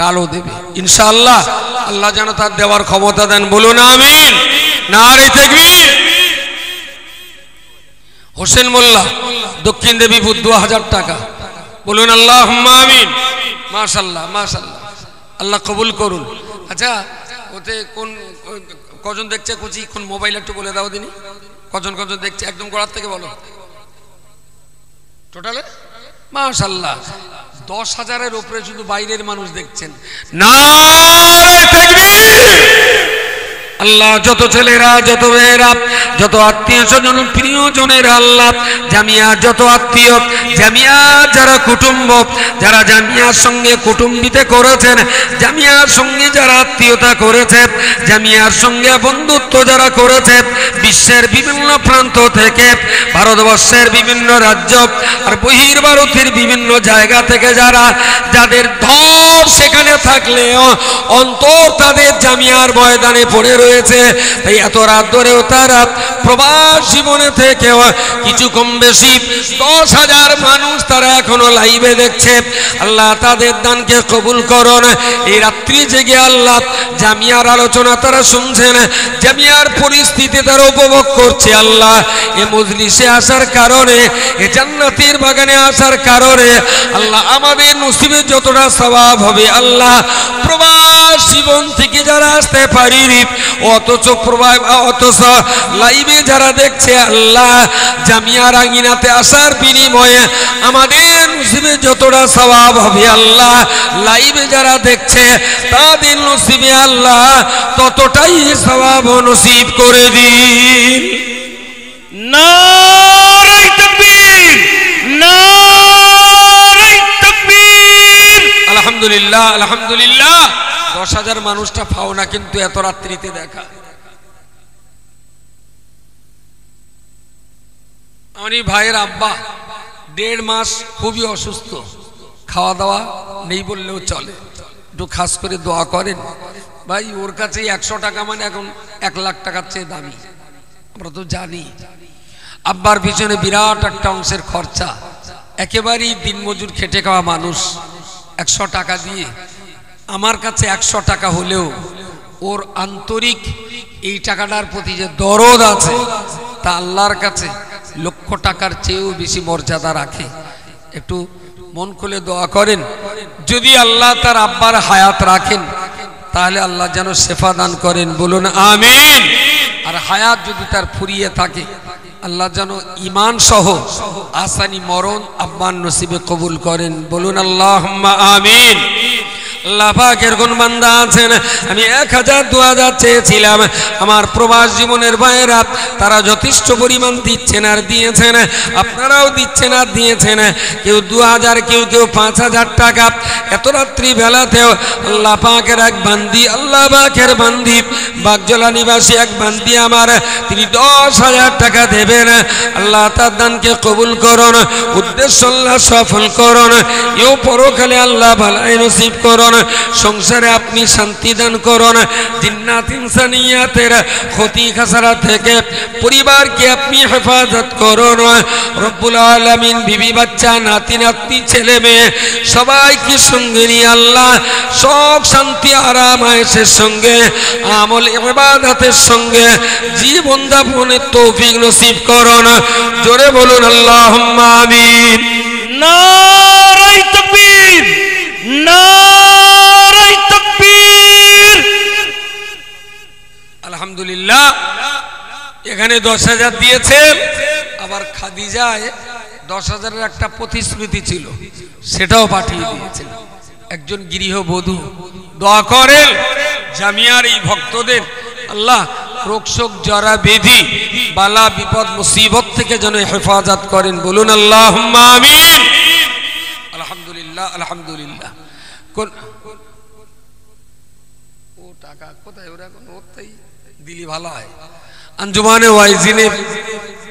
কালও দেবে ইনশাআল্লাহ। আল্লাহ যেন তার দেওয়ার ক্ষমতা দেন, বলুন আমিন। নারে তাকবীর। হোসেন মোল্লা দক্ষিণ দেবীপুর 2000 টাকা, বলুন আল্লাহুম্মা আমিন। মাশাআল্লাহ মাশাআল্লাহ আল্লাহ কবুল করুন। আচ্ছা ওতে কোন কজন দেখছে কুচি কোন মোবাইল একটু বলে দাও দিনি কজন কজন দেখছে একদম গোড়ার থেকে বলো টোটালে মাশাআল্লাহ 10,000-এর উপরে শুধু বাইরের মানুষ দেখছেন নারে তাকবীর আল্লাহ যত ছেলেরা যত মেয়েরা যত আত্মীয় স্বজন প্রিয়জনেরা আল্লাহ জামিয়া যত আত্মীয় জামিয়া যারা কুটুম্ব যারা জামিয়ার সঙ্গে কুটুম্বিতে করেছেন জামিয়ার সঙ্গে যারা আত্মীয়তা করেছে জামিয়ার সঙ্গে বন্ধুত্ব যারা করেছে বিশ্বের বিভিন্ন প্রান্ত থেকে ভারতবর্ষের বিভিন্ন রাজ্য আর বহির্ভারতের বিভিন্ন জায়গা থেকে যারা যাদের ধর সেখানে থাকলেও অন্তর তাদের জামিয়ার ময়দানে পড়ে রয়েছে তাই এত রাত ধরেও তারা প্রবাস জীবনে থেকেও কিছু কম বেশি 10,000 মানুষ তারা এখনো লাইভে দেখছে আল্লাহ তাদের দানকে কবুল করুন এই রাত্রি জেগে আল্লাহ জামিয়ার আলোচনা তারা শুনছেন জামিয়ার পরিস্থিতি তারা উপভোগ করছে আল্লাহ এই মজলিসে আসার কারণে এই জান্নাতের বাগানে আসার কারণে আল্লাহ আমাদের নসিবে যতটা সওয়াব হবে আল্লাহ প্রবাস জীবন থেকে যারা আসতে পারিনি অথচ লাইভে যারা দেখছে আল্লাহ জামিয়ার আঙ্গিনাতে আসার বিনিময়ে আমাদের নসিবে যতটা সওয়াব হবে আল্লাহ লাইভে যারা দেখছে তাদের নসিবে আল্লাহ ততটাই সওয়াব নসিব করে দিন
নারে তাকবীর নারে তাকবীর
আলহামদুলিল্লাহ আলহামদুলিল্লাহ 10,000 মানুষটা পাও না কিন্তু এত রাত্রিতে দেখা আমার ভাইয়ের আব্বা 1.5 মাস খুবই অসুস্থ খাওয়া দাওয়া নেই বললেও চলে একটু খাস করে দোয়া করেন ভাই ওর কাছে 100 টাকা মানে এখন 1 লাখ টাকার চেয়ে দামি আমরা তো জানি আব্বার পিছনে বিরাট একটা অংশের খরচা একেবারেই দিনমজুর খেটে খাওয়া মানুষ 100 টাকা দিয়ে আমার কাছে 100 টাকা হলেও ওর আন্তরিক এই টাকাটার প্রতি যে দরদ আছে তা আল্লাহর কাছে লক্ষ টাকার চেয়েও বেশি মর্যাদা রাখে একটু মন খুলে দোয়া করেন যদি আল্লাহ তার আব্বার হায়াত রাখেন তাহলে আল্লাহ যেন শেফা দান করেন বলুন আমিন আর হায়াত যদি তার ফুরিয়ে থাকে আল্লাহ যেন ঈমান সহ আসানি মরণ আব্বার নসিবে কবুল করেন বলুন আল্লাহুম্মা আমিন আল্লাহ পাকের কোন বান্দা আছেন আমি 1000 2000 চেয়েছিলাম আমার প্রবাস জীবনের ভাইয়েরা তারা যথেষ্ট পরিমাণ দিচ্ছেন আর দিয়েছেন আপনারাও দিচ্ছেন আর দিয়েছেন কেউ 2000 কেউ 5000 টাকা এত রাত্রি বেলাতেও আল্লাহ পাকের এক বান্দি আল্লাহ পাকের বান্দি বাগজলা নিবাসী এক বান্দি আমার তিনি 10,000 টাকা দেবেন আল্লাহ তার দানকে কবুল করুন উদ্দেশ্য আল্লাহ সফল করুন এও পরকালে আল্লাহ ভালাই নসিব করুন সংসারে আপনি শান্তি দান করুন জিন্নাত ইনসানিয়াতের ক্ষতি খাসারা থেকে পরিবারকে আপনি হেফাজত করুন রব্বুল আলামিন বিবি বাচ্চা নাতি নাতনি ছেলে মেয়ে সবাইকে সঙ্গে নিয়ে আল্লাহ সব শান্তি আরাম আয়েশের সঙ্গে আমল ইবাদতের সঙ্গে জীবন যাপনের তৌফিক নসিব করুন জোরে বলুন আল্লাহুম্মা আমিন
নারে তাকবীর নারে তাকবীর
আলহামদুলিল্লাহ এখানে 10,000 দিয়েছেন আবার খাদিজায় 10,000-এর একটা প্রতিশ্রুতি ছিল সেটাও পাঠিয়ে দিয়েছেন একজন গৃহবধূ দোয়া করেন জামিয়ার এই ভক্তদের আল্লাহ রোগশোক জরা বেধি বালা বিপদ মুসিবত থেকে যেন হেফাজত করেন বলুন আল্লাহুম্মা আমিন আলহামদুলিল্লাহ আলহামদুলিল্লাহ কোন ও টাকা কোথায় ওরা এখন ওরটাই দিলি ভালো হয় আঞ্জুমানে ওয়াইজিনের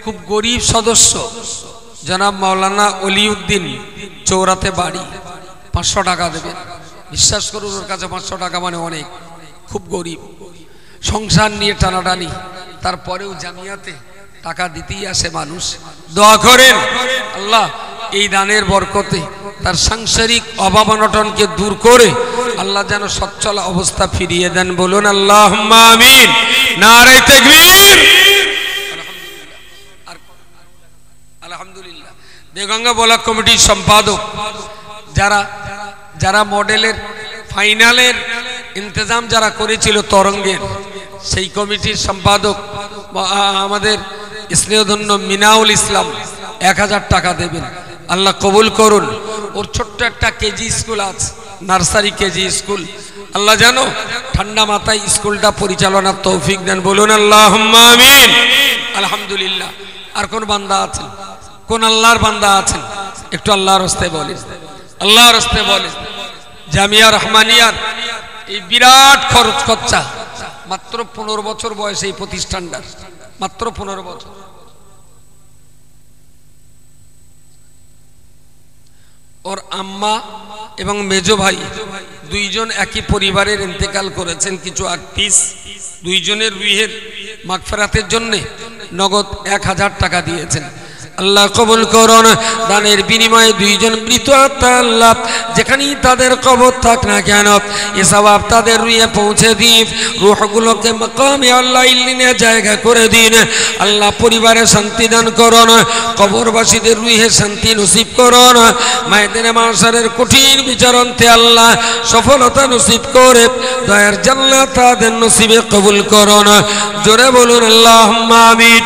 খুব গরিব সদস্য জনাব মাওলানা অলিউদ্দিন চৌরাতে বাড়ি 500 টাকা দেবেন বিশ্বাস করুন ওর কাছে 500 টাকা মানে অনেক খুব গরিব সংসার নিয়ে টানাটানি তারপরেও জামিয়াতে টাকা দিতেই আসে মানুষ দোয়া করেন আল্লাহ এই দানের বরকতে তার সাংসারিক অভাব অনটনকে দূর করে আল্লাহ যেন সচ্ছল অবস্থা ফিরিয়ে দেন বলুন আল্লাহুম্মা আমিন নারে তাকবীর আলহামদুলিল্লাহ দেগঙ্গা ব্লক কমিটির সম্পাদক যারা যারা মডেলের ফাইনালের ইন্তজাম যারা করেছিল তরঙ্গের, সেই কমিটির সম্পাদক আমাদের স্নেহধন্য মিনাউল ইসলাম 1000 টাকা দেবেন। আল্লাহ কবুল করুন। ওর ছোট্ট একটা কেজি স্কুল আছে, নার্সারি কেজি স্কুল। আল্লাহ জানো ঠান্ডা মাথায় স্কুলটা পরিচালনার তৌফিক দেন, বলুন আল্লাহুম্মা আমিন। আলহামদুলিল্লাহ। আর কোন বান্দা আছেন, কোন আল্লাহর বান্দা আছেন, একটু আল্লাহর রাস্তায় বলেন, আল্লাহর রাস্তায় বলেন। জামিয়া রহমানিয়ার এই বিরাট খরচ খরচা, মাত্র 15 বছর বয়সে এই প্রতিষ্ঠানটার, মাত্র 15 বছর। ওর আম্মা এবং মেজো ভাই দুইজন একই পরিবারের ইন্তেকাল করেছেন কিছু আগ পিস। দুইজনের রুহের মাগফিরাতের জন্য নগদ 1000 টাকা দিয়েছেন। আল্লাহ কবুল করুন। দানের বিনিময়ে দুইজন মৃত আত্মা আল্লাহ যেখানেই তাদের কবর থাক না কেন, এ সওয়াব তাদের রুহে পৌঁছে দিন। রূহগুলোকে মাকামে আল্লাহ ইল্লিনে জায়গা করে দিন। আল্লাহ পরিবারে শান্তি দান করুন, কবরবাসীদের রুহে শান্তি নসিব করুন। মায়েদের মাশারের কঠিন বিচারন্তে আল্লাহ সফলতা নসিব করে দয়ার জান্নাত তাদের নসিবে কবুল করুন। জোরে বলুন আল্লাহুম্মা আমিন।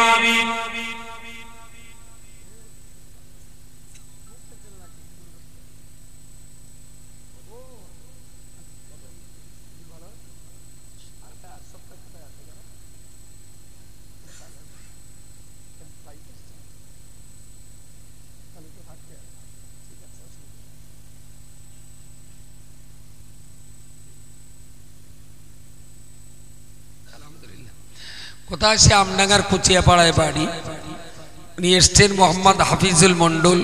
কোথায় সে আমডাঙ্গার কুচিয়াপাড়ায় বাড়ি। উনি এসছেন মোহাম্মদ হাফিজুল মন্ডল,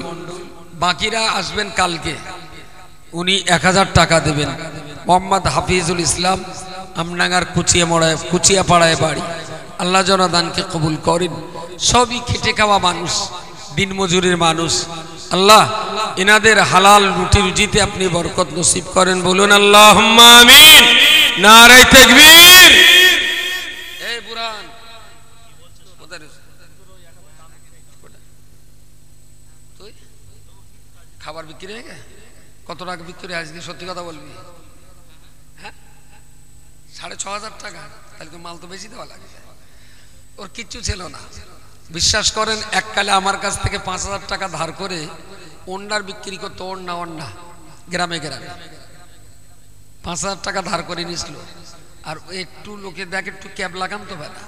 বাকিরা আসবেন কালকে। উনি 1000 টাকা দেবেন। মোহাম্মদ হাফিজুল ইসলাম, আমডাঙ্গার কুচিয়াপাড়ায় বাড়ি। আল্লাহ জনদানকে কবুল করেন। সবই খেটে খাওয়া মানুষ, দিনমজুরের মানুষ। আল্লাহ এনাদের হালাল রুটি রুজিতে আপনি বরকত নসিব করেন, বলুন আল্লাহুম্মা আমিন। নারে তাকবীর। এই বুরহান তুই খাবার বিক্রি হয়ে গেছে? কত টাকা বিক্রি আজকে? সত্যি কথা বলবি? হ্যাঁ, 6500 টাকা। তাহলে তো মাল তো বেশি দেওয়া লাগে। ওর কিচ্ছু ছিল না, বিশ্বাস করেন। এককালে আমার কাছ থেকে 5000 টাকা ধার করে ওন্ডার বিক্রি করতো। ওন্না গ্রামে গ্রামে 5000 টাকা ধার করে নিয়েছিল। আর একটু লোকে দেখ একটু ক্যাব লাগাম তো বেলা,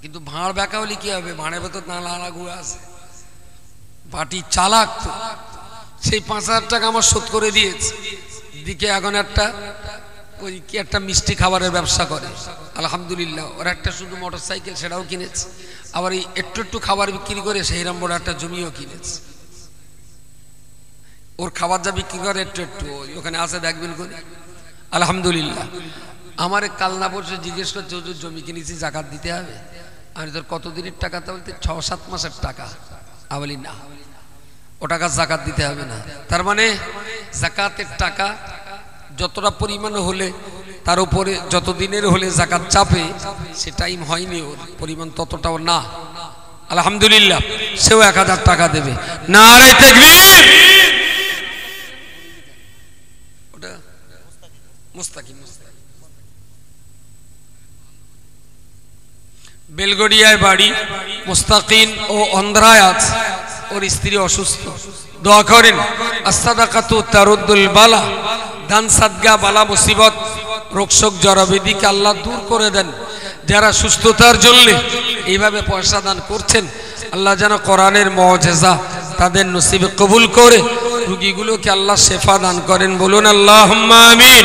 কিন্তু ভাঁড় বেঁকা হলে কি হবে? ভাঁড়ের ভেতর নালা ঘুরে আছে। পাটি চালাক তো। সেই 5000 টাকা আমার শোধ করে দিয়েছে। দিকে এখন ওই কি একটা মিষ্টি খাবারের ব্যবসা করে, আলহামদুলিল্লাহ। ওর একটা শুধু মোটরসাইকেল, সেটাও কিনেছে। আবার এই একটু খাবার বিক্রি করে সেইরাম বড় একটা জমিও কিনেছে। ওর খাবার যা বিক্রি করে একটু ওখানে আছে, দেখবেন করে। আলহামদুলিল্লাহ। আমার কালনা বসে জিজ্ঞেস করছে, হুজুর জমি কিনেছি, জাকাত দিতে হবে? আমি তোর কত দিনের টাকা? তা বলতে 6-7 মাসের টাকা। আমি বলি না, ও টাকা জাকাত দিতে হবে না। তার মানে জাকাতের টাকা যতটা পরিমাণ হলে তার উপরে যত দিনের হলে জাকাত চাপে, সে টাইম হয়নি, ওর পরিমাণ ততটাও না। আলহামদুলিল্লাহ। সেও 1000 টাকা দেবে। নারে তাকবীর। ওটা মুস্তাকিম বেলগড়িয়ায় বাড়ি। মুস্তাকিন ও অন্ধ্রায় আছে। ওর স্ত্রী অসুস্থ, দোয়া করেন। আস-সাদাকাতু তারুদ্দুল বালা। দান সাদগা বালা মুসিবত রোগশোক জড়ব্যাধিকে আল্লাহ দূর করে দেন। যারা সুস্থতার জন্য এইভাবে পয়সা দান করছেন, আল্লাহ যেন কোরআনের মুআজিজা তাদের নসিবে কবুল করে রোগীগুলোকে আল্লাহ শেফা দান করেন, বলুন আল্লাহুম্মা আমিন।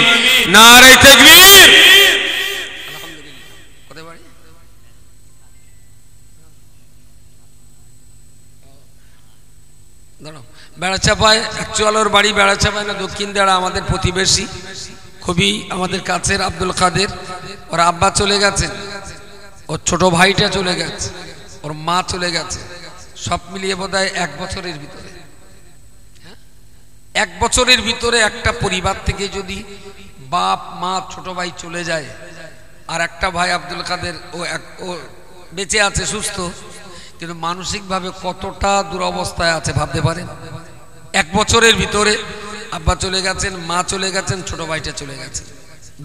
নারে তাকবীর। বেড়াচাপায় অ্যাকচুয়াল ওর বাড়ি বেড়াচাপায় না, দক্ষিণ দেড়া, আমাদের প্রতিবেশী, খুবই আমাদের কাছের। আব্দুল কাদের, ওর আব্বা চলে গেছেন, ওর ছোট ভাইটা চলে গেছে, ওর মা চলে গেছে। সব মিলিয়ে বোধহয় 1 বছরের ভিতরে, 1 বছরের ভিতরে একটা পরিবার থেকে যদি বাপ মা ছোট ভাই চলে যায়, আর একটা ভাই আব্দুল কাদের ও বেঁচে আছে, সুস্থ, কিন্তু মানসিকভাবে কতটা দুরবস্থায় আছে ভাবতে পারেন। 1 বছরের ভিতরে আব্বা চলে গেছেন, মা চলে গেছেন, ছোট ভাইটা চলে গেছেন।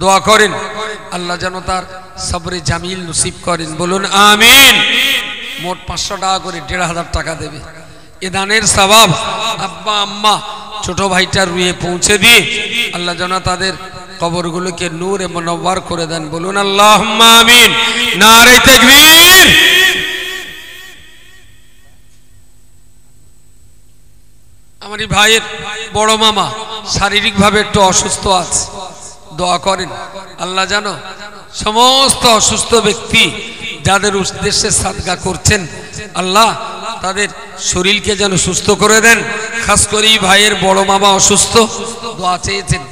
দোয়া করেন আল্লাহ যেন তার সবরে জামিল নসিব করেন, বলুন আমিন। মোট 500 টাকা করে 1500 টাকা দেবে। এ দানের সওয়াব আব্বা আম্মা ছোট ভাইটার রুহে পৌঁছে দিয়ে আল্লাহ যেন তাদের কবরগুলোকে নূরে মুনওয়ার করে দেন, বলুন আল্লাহুম্মা আমিন। নারে তাকবীর। আমার এই ভাইয়ের বড় মামা শারীরিকভাবে একটু অসুস্থ আছে, দোয়া করেন আল্লাহ যেন সমস্ত অসুস্থ ব্যক্তি যাদের উদ্দেশ্যে সাদকা করছেন আল্লাহ তাদের শরীরকে যেন সুস্থ করে দেন। খাস করে ভাইয়ের বড় মামা অসুস্থ, দোয়া চেয়েছেন,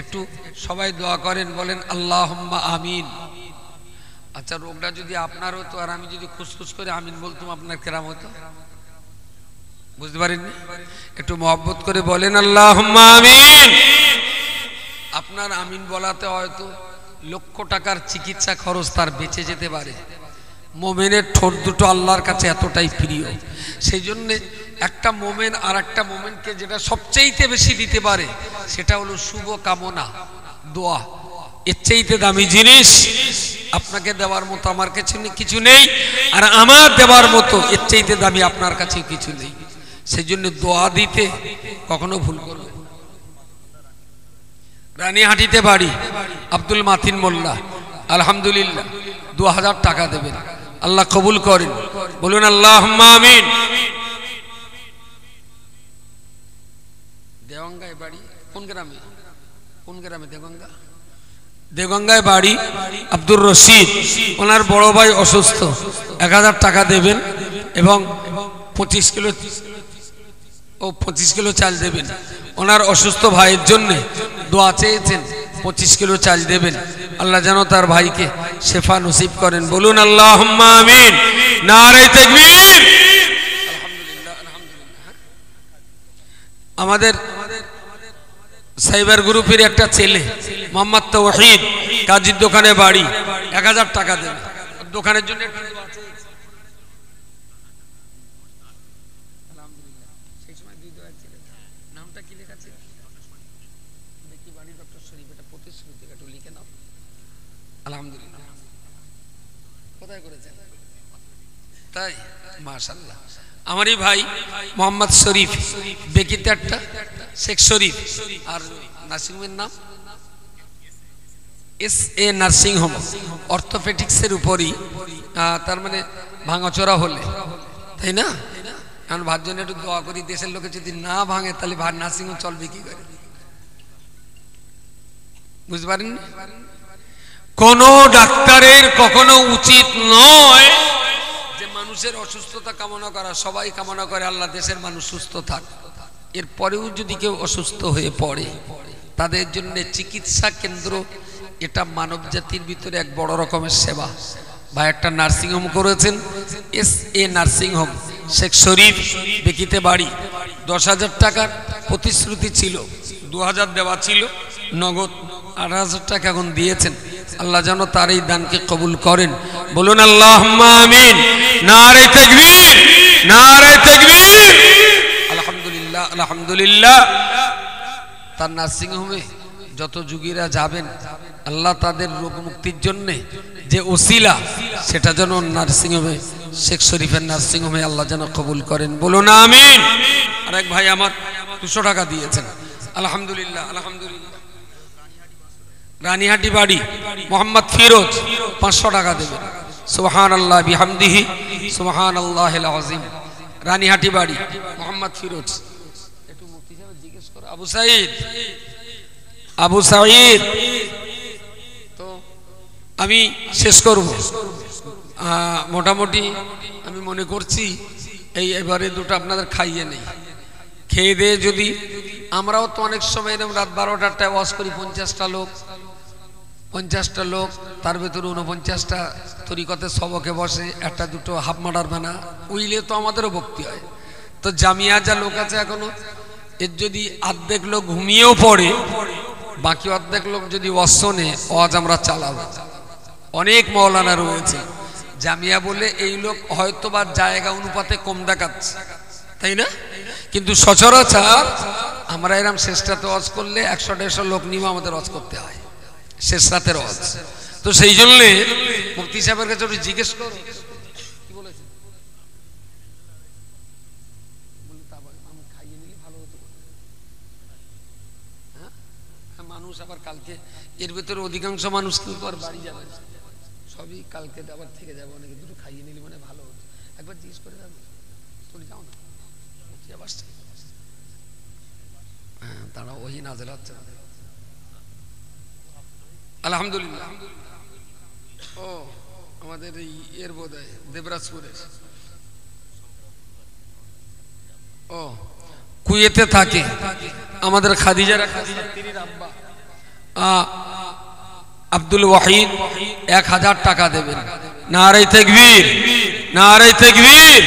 একটু সবাই দোয়া করেন, বলেন আল্লাহুম্মা আমিন। আচ্ছা, রোগটা যদি আপনার হতো আর আমি যদি খুশখুশ করে আমিন বলতাম, আপনার কেরাম হতো? বুঝতে পারেননি? একটু মহব্বত করে বলেন আল্লাহুম্মা আমিন। আপনার আমিন বলাতে হয়তো লক্ষ টাকার চিকিৎসা খরচ তার বেঁচে যেতে পারে। মোমেনের ঠোঁট দুটো আল্লাহর কাছে এতটাই প্রিয়, সেই জন্যে একটা মোমেন আর একটা মোমেনকে যেটা সবচেয়ে বেশি দিতে পারে সেটা হলো শুভ কামনা, দোয়া। এর চাইতে দামি জিনিস আপনাকে দেওয়ার মতো আমার কাছে কিছু নেই, আর আমার দেওয়ার মতো এর চাইতে দামি আপনার কাছে কিছু নেই। সেই জন্য দোয়া দিতে কখনো ভুল করবে। রানীহাটিতে বাড়ি, আব্দুল মাতিন মোল্লা, আলহামদুলিল্লাহ 2000 টাকা দেবেন, আল্লাহ কবুল করেন, বলুন আল্লাহুম্মা আমিন। দেওয়াঙ্গায় বাড়ি, কোন গ্রামে? কোন গ্রামে? দেওয়াঙ্গা। দেওয়াঙ্গায় বাড়ি, আব্দুর রশিদ, ওনার বড় ভাই অসুস্থ, 1000 টাকা দেবেন এবং 25 কিলো চাল দেবেন। ওনার অসুস্থ ভাইয়ের জন্য দোয়া চেয়েছেন, 25 কিলো চাল দেবেন, আল্লাহ যেন তার ভাইকে শেফা নসিব করেন, বলুন আল্লাহুম্মা আমিন। নারে তাকবীর। আলহামদুলিল্লাহ, আলহামদুলিল্লাহ। আমাদের সাইবার গ্রুপের একটা ছেলে মোহাম্মদ তাওহীদ, কাজীর দোকানে বাড়ি, 1000 টাকা দেবে দোকানের জন্য। আলহামদুলিল্লাহ, কোথায় করেছেন? তাই মাশাআল্লাহ। আমারই ভাই মোহাম্মদ শরীফ, বেকিতে একটা শেখ শরীফ, আর নার্সিংহোমের নাম SA নার্সিং হোম, অর্থোপেডিক্সের উপরই, তার মানে ভাঙাচোরা হলে, তাই না? কারণ ভার জন্য একটু দোয়া করি, দেশের লোকে যদি না ভাঙে তাহলে ভার নার্সিং হোম চলবে কি করে? বুঝতে পারেন? কোন ডাক্তারের কখনো উচিত নয় যে মানুষের অসুস্থতা কামনা করা। সবাই কামনা করে আল্লাহ দেশের মানুষ সুস্থ থাক, এরপরেও যদি কেউ অসুস্থ হয়ে পড়ে তাদের জন্য চিকিৎসা কেন্দ্র, এটা মানব জাতির ভিতরে এক বড় রকমের সেবা। ভাই একটা নার্সিংহোম করেছেন, SA নার্সিং হোম, শেখ শরীফ, বেকিতে বাড়ি। 10,000 টাকার প্রতিশ্রুতি ছিল, 2000 দেওয়া ছিল নগদ, 8,000 টাকা এখন দিয়েছেন। আল্লাহ যেন তার এই দানকে কবুল করেন, বলুন আল্লাহুম্মা আমিন। নারে তাকবীর, নারে তাকবীর। আলহামদুলিল্লাহ, আলহামদুলিল্লাহ। তার নার্সিং হোমে যত যুগীরা যাবেন আল্লাহ তাদের রোগ মুক্তির জন্য যে ওসিলা, সেটা যেন নার্সিং হোমে, শেখ শরীফের নার্সিং হোমে আল্লাহ যেন কবুল করেন, বলুন আমিন। আরেক ভাই আমার 200 টাকা দিয়েছেন, আলহামদুলিল্লাহ, আলহামদুলিল্লাহ। রানীহাটি বাড়ি, মোহাম্মদ ফিরোজ, 500 টাকা দেবেন, সুবহানাল্লাহ বিহামদিহি সুবহানাল্লাহিল আযীম। রানীহাটি বাড়ি, মোহাম্মদ ফিরোজ। একটু মুফতি সাহেব জিজ্ঞেস করো, আবু সাঈদ, আবু সাঈদ। তো আমি শেষ করব, মোটামুটি আমি মনে করছি এবারে দুটো আপনাদের খাইয়ে নেই, খেয়ে দিয়ে যদি, আমরাও তো অনেক সময় এরকম রাত 12টায় ওয়াজ করি, 50টা লোক, তার ভেতরে 49টা তরিকতে সবকে বসে, একটা দুটো হাফ মার্ডার বানা উইলে তো আমাদেরও ভক্তি হয়। তো জামিয়া যা লোক আছে এখনো, এর যদি অর্ধেক লোক ঘুমিয়েও পড়ে, বাকি অর্ধেক লোক যদি ওয়াজ শোনে, ওয়াজ আমরা চালাবো। অনেক মাওলানা রয়েছে জামিয়া বলে, এই লোক হয়তো বা জায়গা অনুপাতে কম দেখাচ্ছে, তাই না? কিন্তু সচরাচর আমরা এরকম শেষটাতে ওয়াজ করলে 100-150 লোক নিয়ে আমাদের ওয়াজ করতে হয়, শেষ রাতের ওয়াজ। তো সেই জন্যে মুফতি সাহেবের কাছে একটু জিজ্ঞেস করো কি বলেছে। খাইয়ে নিলে ভালো হতো। হ্যাঁ, মানুষ আবার কালকে এর ভিতরে অধিকাংশ মানুষ কিন্তু আর বাড়ি যাবে, সবই কালকে আবার থেকে যাবে। অনেকে দুটো খাইয়ে নিলে মানে ভালো হতো। একবার জিজ্ঞেস করে যাবে, তুমি যাও না। হ্যাঁ, তারা ওই নাজেল হচ্ছে। আলহামদুলিল্লাহ। ও আমাদের এই এর বোধ হয় দেবরাজপুরের, ও কুয়েতে থাকে আমাদের খাদিজার আব্বা আব্দুল ওয়াহিদ 1000 টাকা দেবেন। নারে তাকবীর, নারে তাকবীর।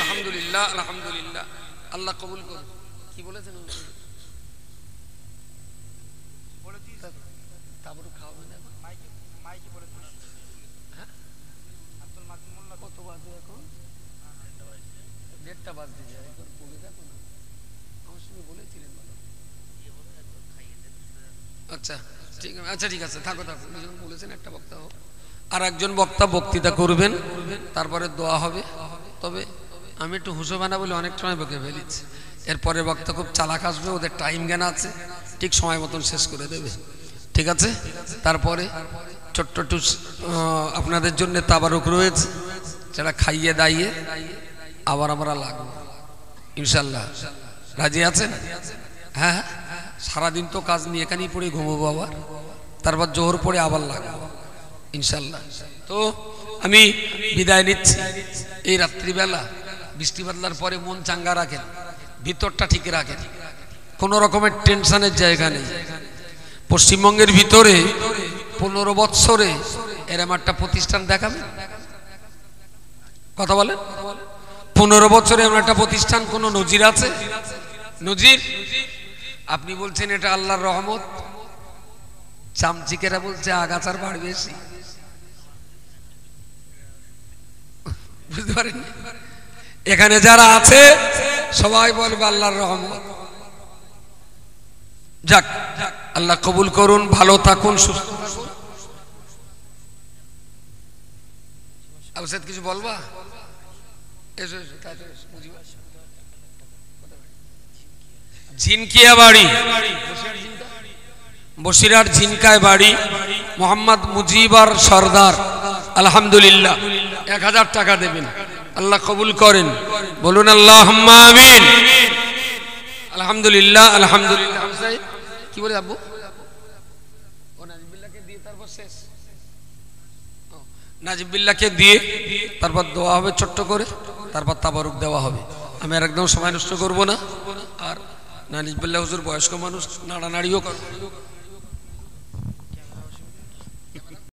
আলহামদুলিল্লাহ, আলহামদুলিল্লাহ, আল্লাহ কবুল করুন। কি বলেছেন? আচ্ছা ঠিক আছে, আচ্ছা ঠিক আছে, থাকো থাকো। বলেছেন একটা বক্তা হোক, আর একজন বক্তা বক্তৃতা করবেন, তারপরে দোয়া হবে। তবে আমি একটু হুঁসোবানা বলে অনেক সময় বকে ফেলেছি। এরপরে বক্তা খুব চালাক আসবে, ওদের টাইম জ্ঞান আছে, ঠিক সময় মতন শেষ করে দেবে। ঠিক আছে, তারপরে ছোট্ট একটু আপনাদের জন্য তাবারুক রয়েছে, সেটা খাইয়ে দাইয়ে আবার আমরা লাগবো ইনশাল্লাহ। রাজি আছেন? হ্যাঁ, সারাদিন তো কাজ নিয়ে এখানেই পড়ে ঘুমোবো, আবার তারপর জোহর পড়ে আবার লাগবো ইনশাল্লাহ। তো আমি বিদায় নিচ্ছি। এই রাত্রিবেলা বৃষ্টি বাদলার পরে মন চাঙ্গা রাখেন, ভিতরটা ঠিক রাখেন, কোনো রকমের টেনশনের জায়গা নেই। পশ্চিমবঙ্গের ভিতরে 15 বৎসরে এরম একটা প্রতিষ্ঠান দেখাবেন, কথা বলেন। 15 বছরে এমন একটা প্রতিষ্ঠান কোন নজির আছে? নজির? আপনি বলছেন এটা আল্লাহর রহমত, চামচিকেরা বলছে আগাছার ভার বেশি। বুঝতে পারেন? এখানে যারা আছে সবাই বলবে আল্লাহর রহমত। যাক, আল্লাহ কবুল করুন, ভালো থাকুন, সুস্থ থাকুন। আবসাদ কিছু বলবা? এসো এসো, ঝিনকিয়া বাড়ি, বসিরহাট ঝিনকায় বাড়ি, মোহাম্মদ মুজিবর সরদার। আলহামদুলিল্লাহ, 1000 টাকা দেবেন, আল্লাহ কবুল করেন, বলুন আল্লাহুম্মা আমিন। আলহামদুলিল্লাহ, আলহামদুলিল্লাহ। কি বলে আব্বু? নাজিবুল্লাহকে দিয়ে তারপর শেষ, নাজিবুল্লাহকে দিয়ে তারপর দোয়া হবে ছোট্ট করে, তারপর তাবারুক দেওয়া হবে। আমি আর একদম সময় নষ্ট করবো না। আর নাজিবুল্লাহ হুজুর বয়স্ক মানুষ, নাড়ানাড়িও করবো।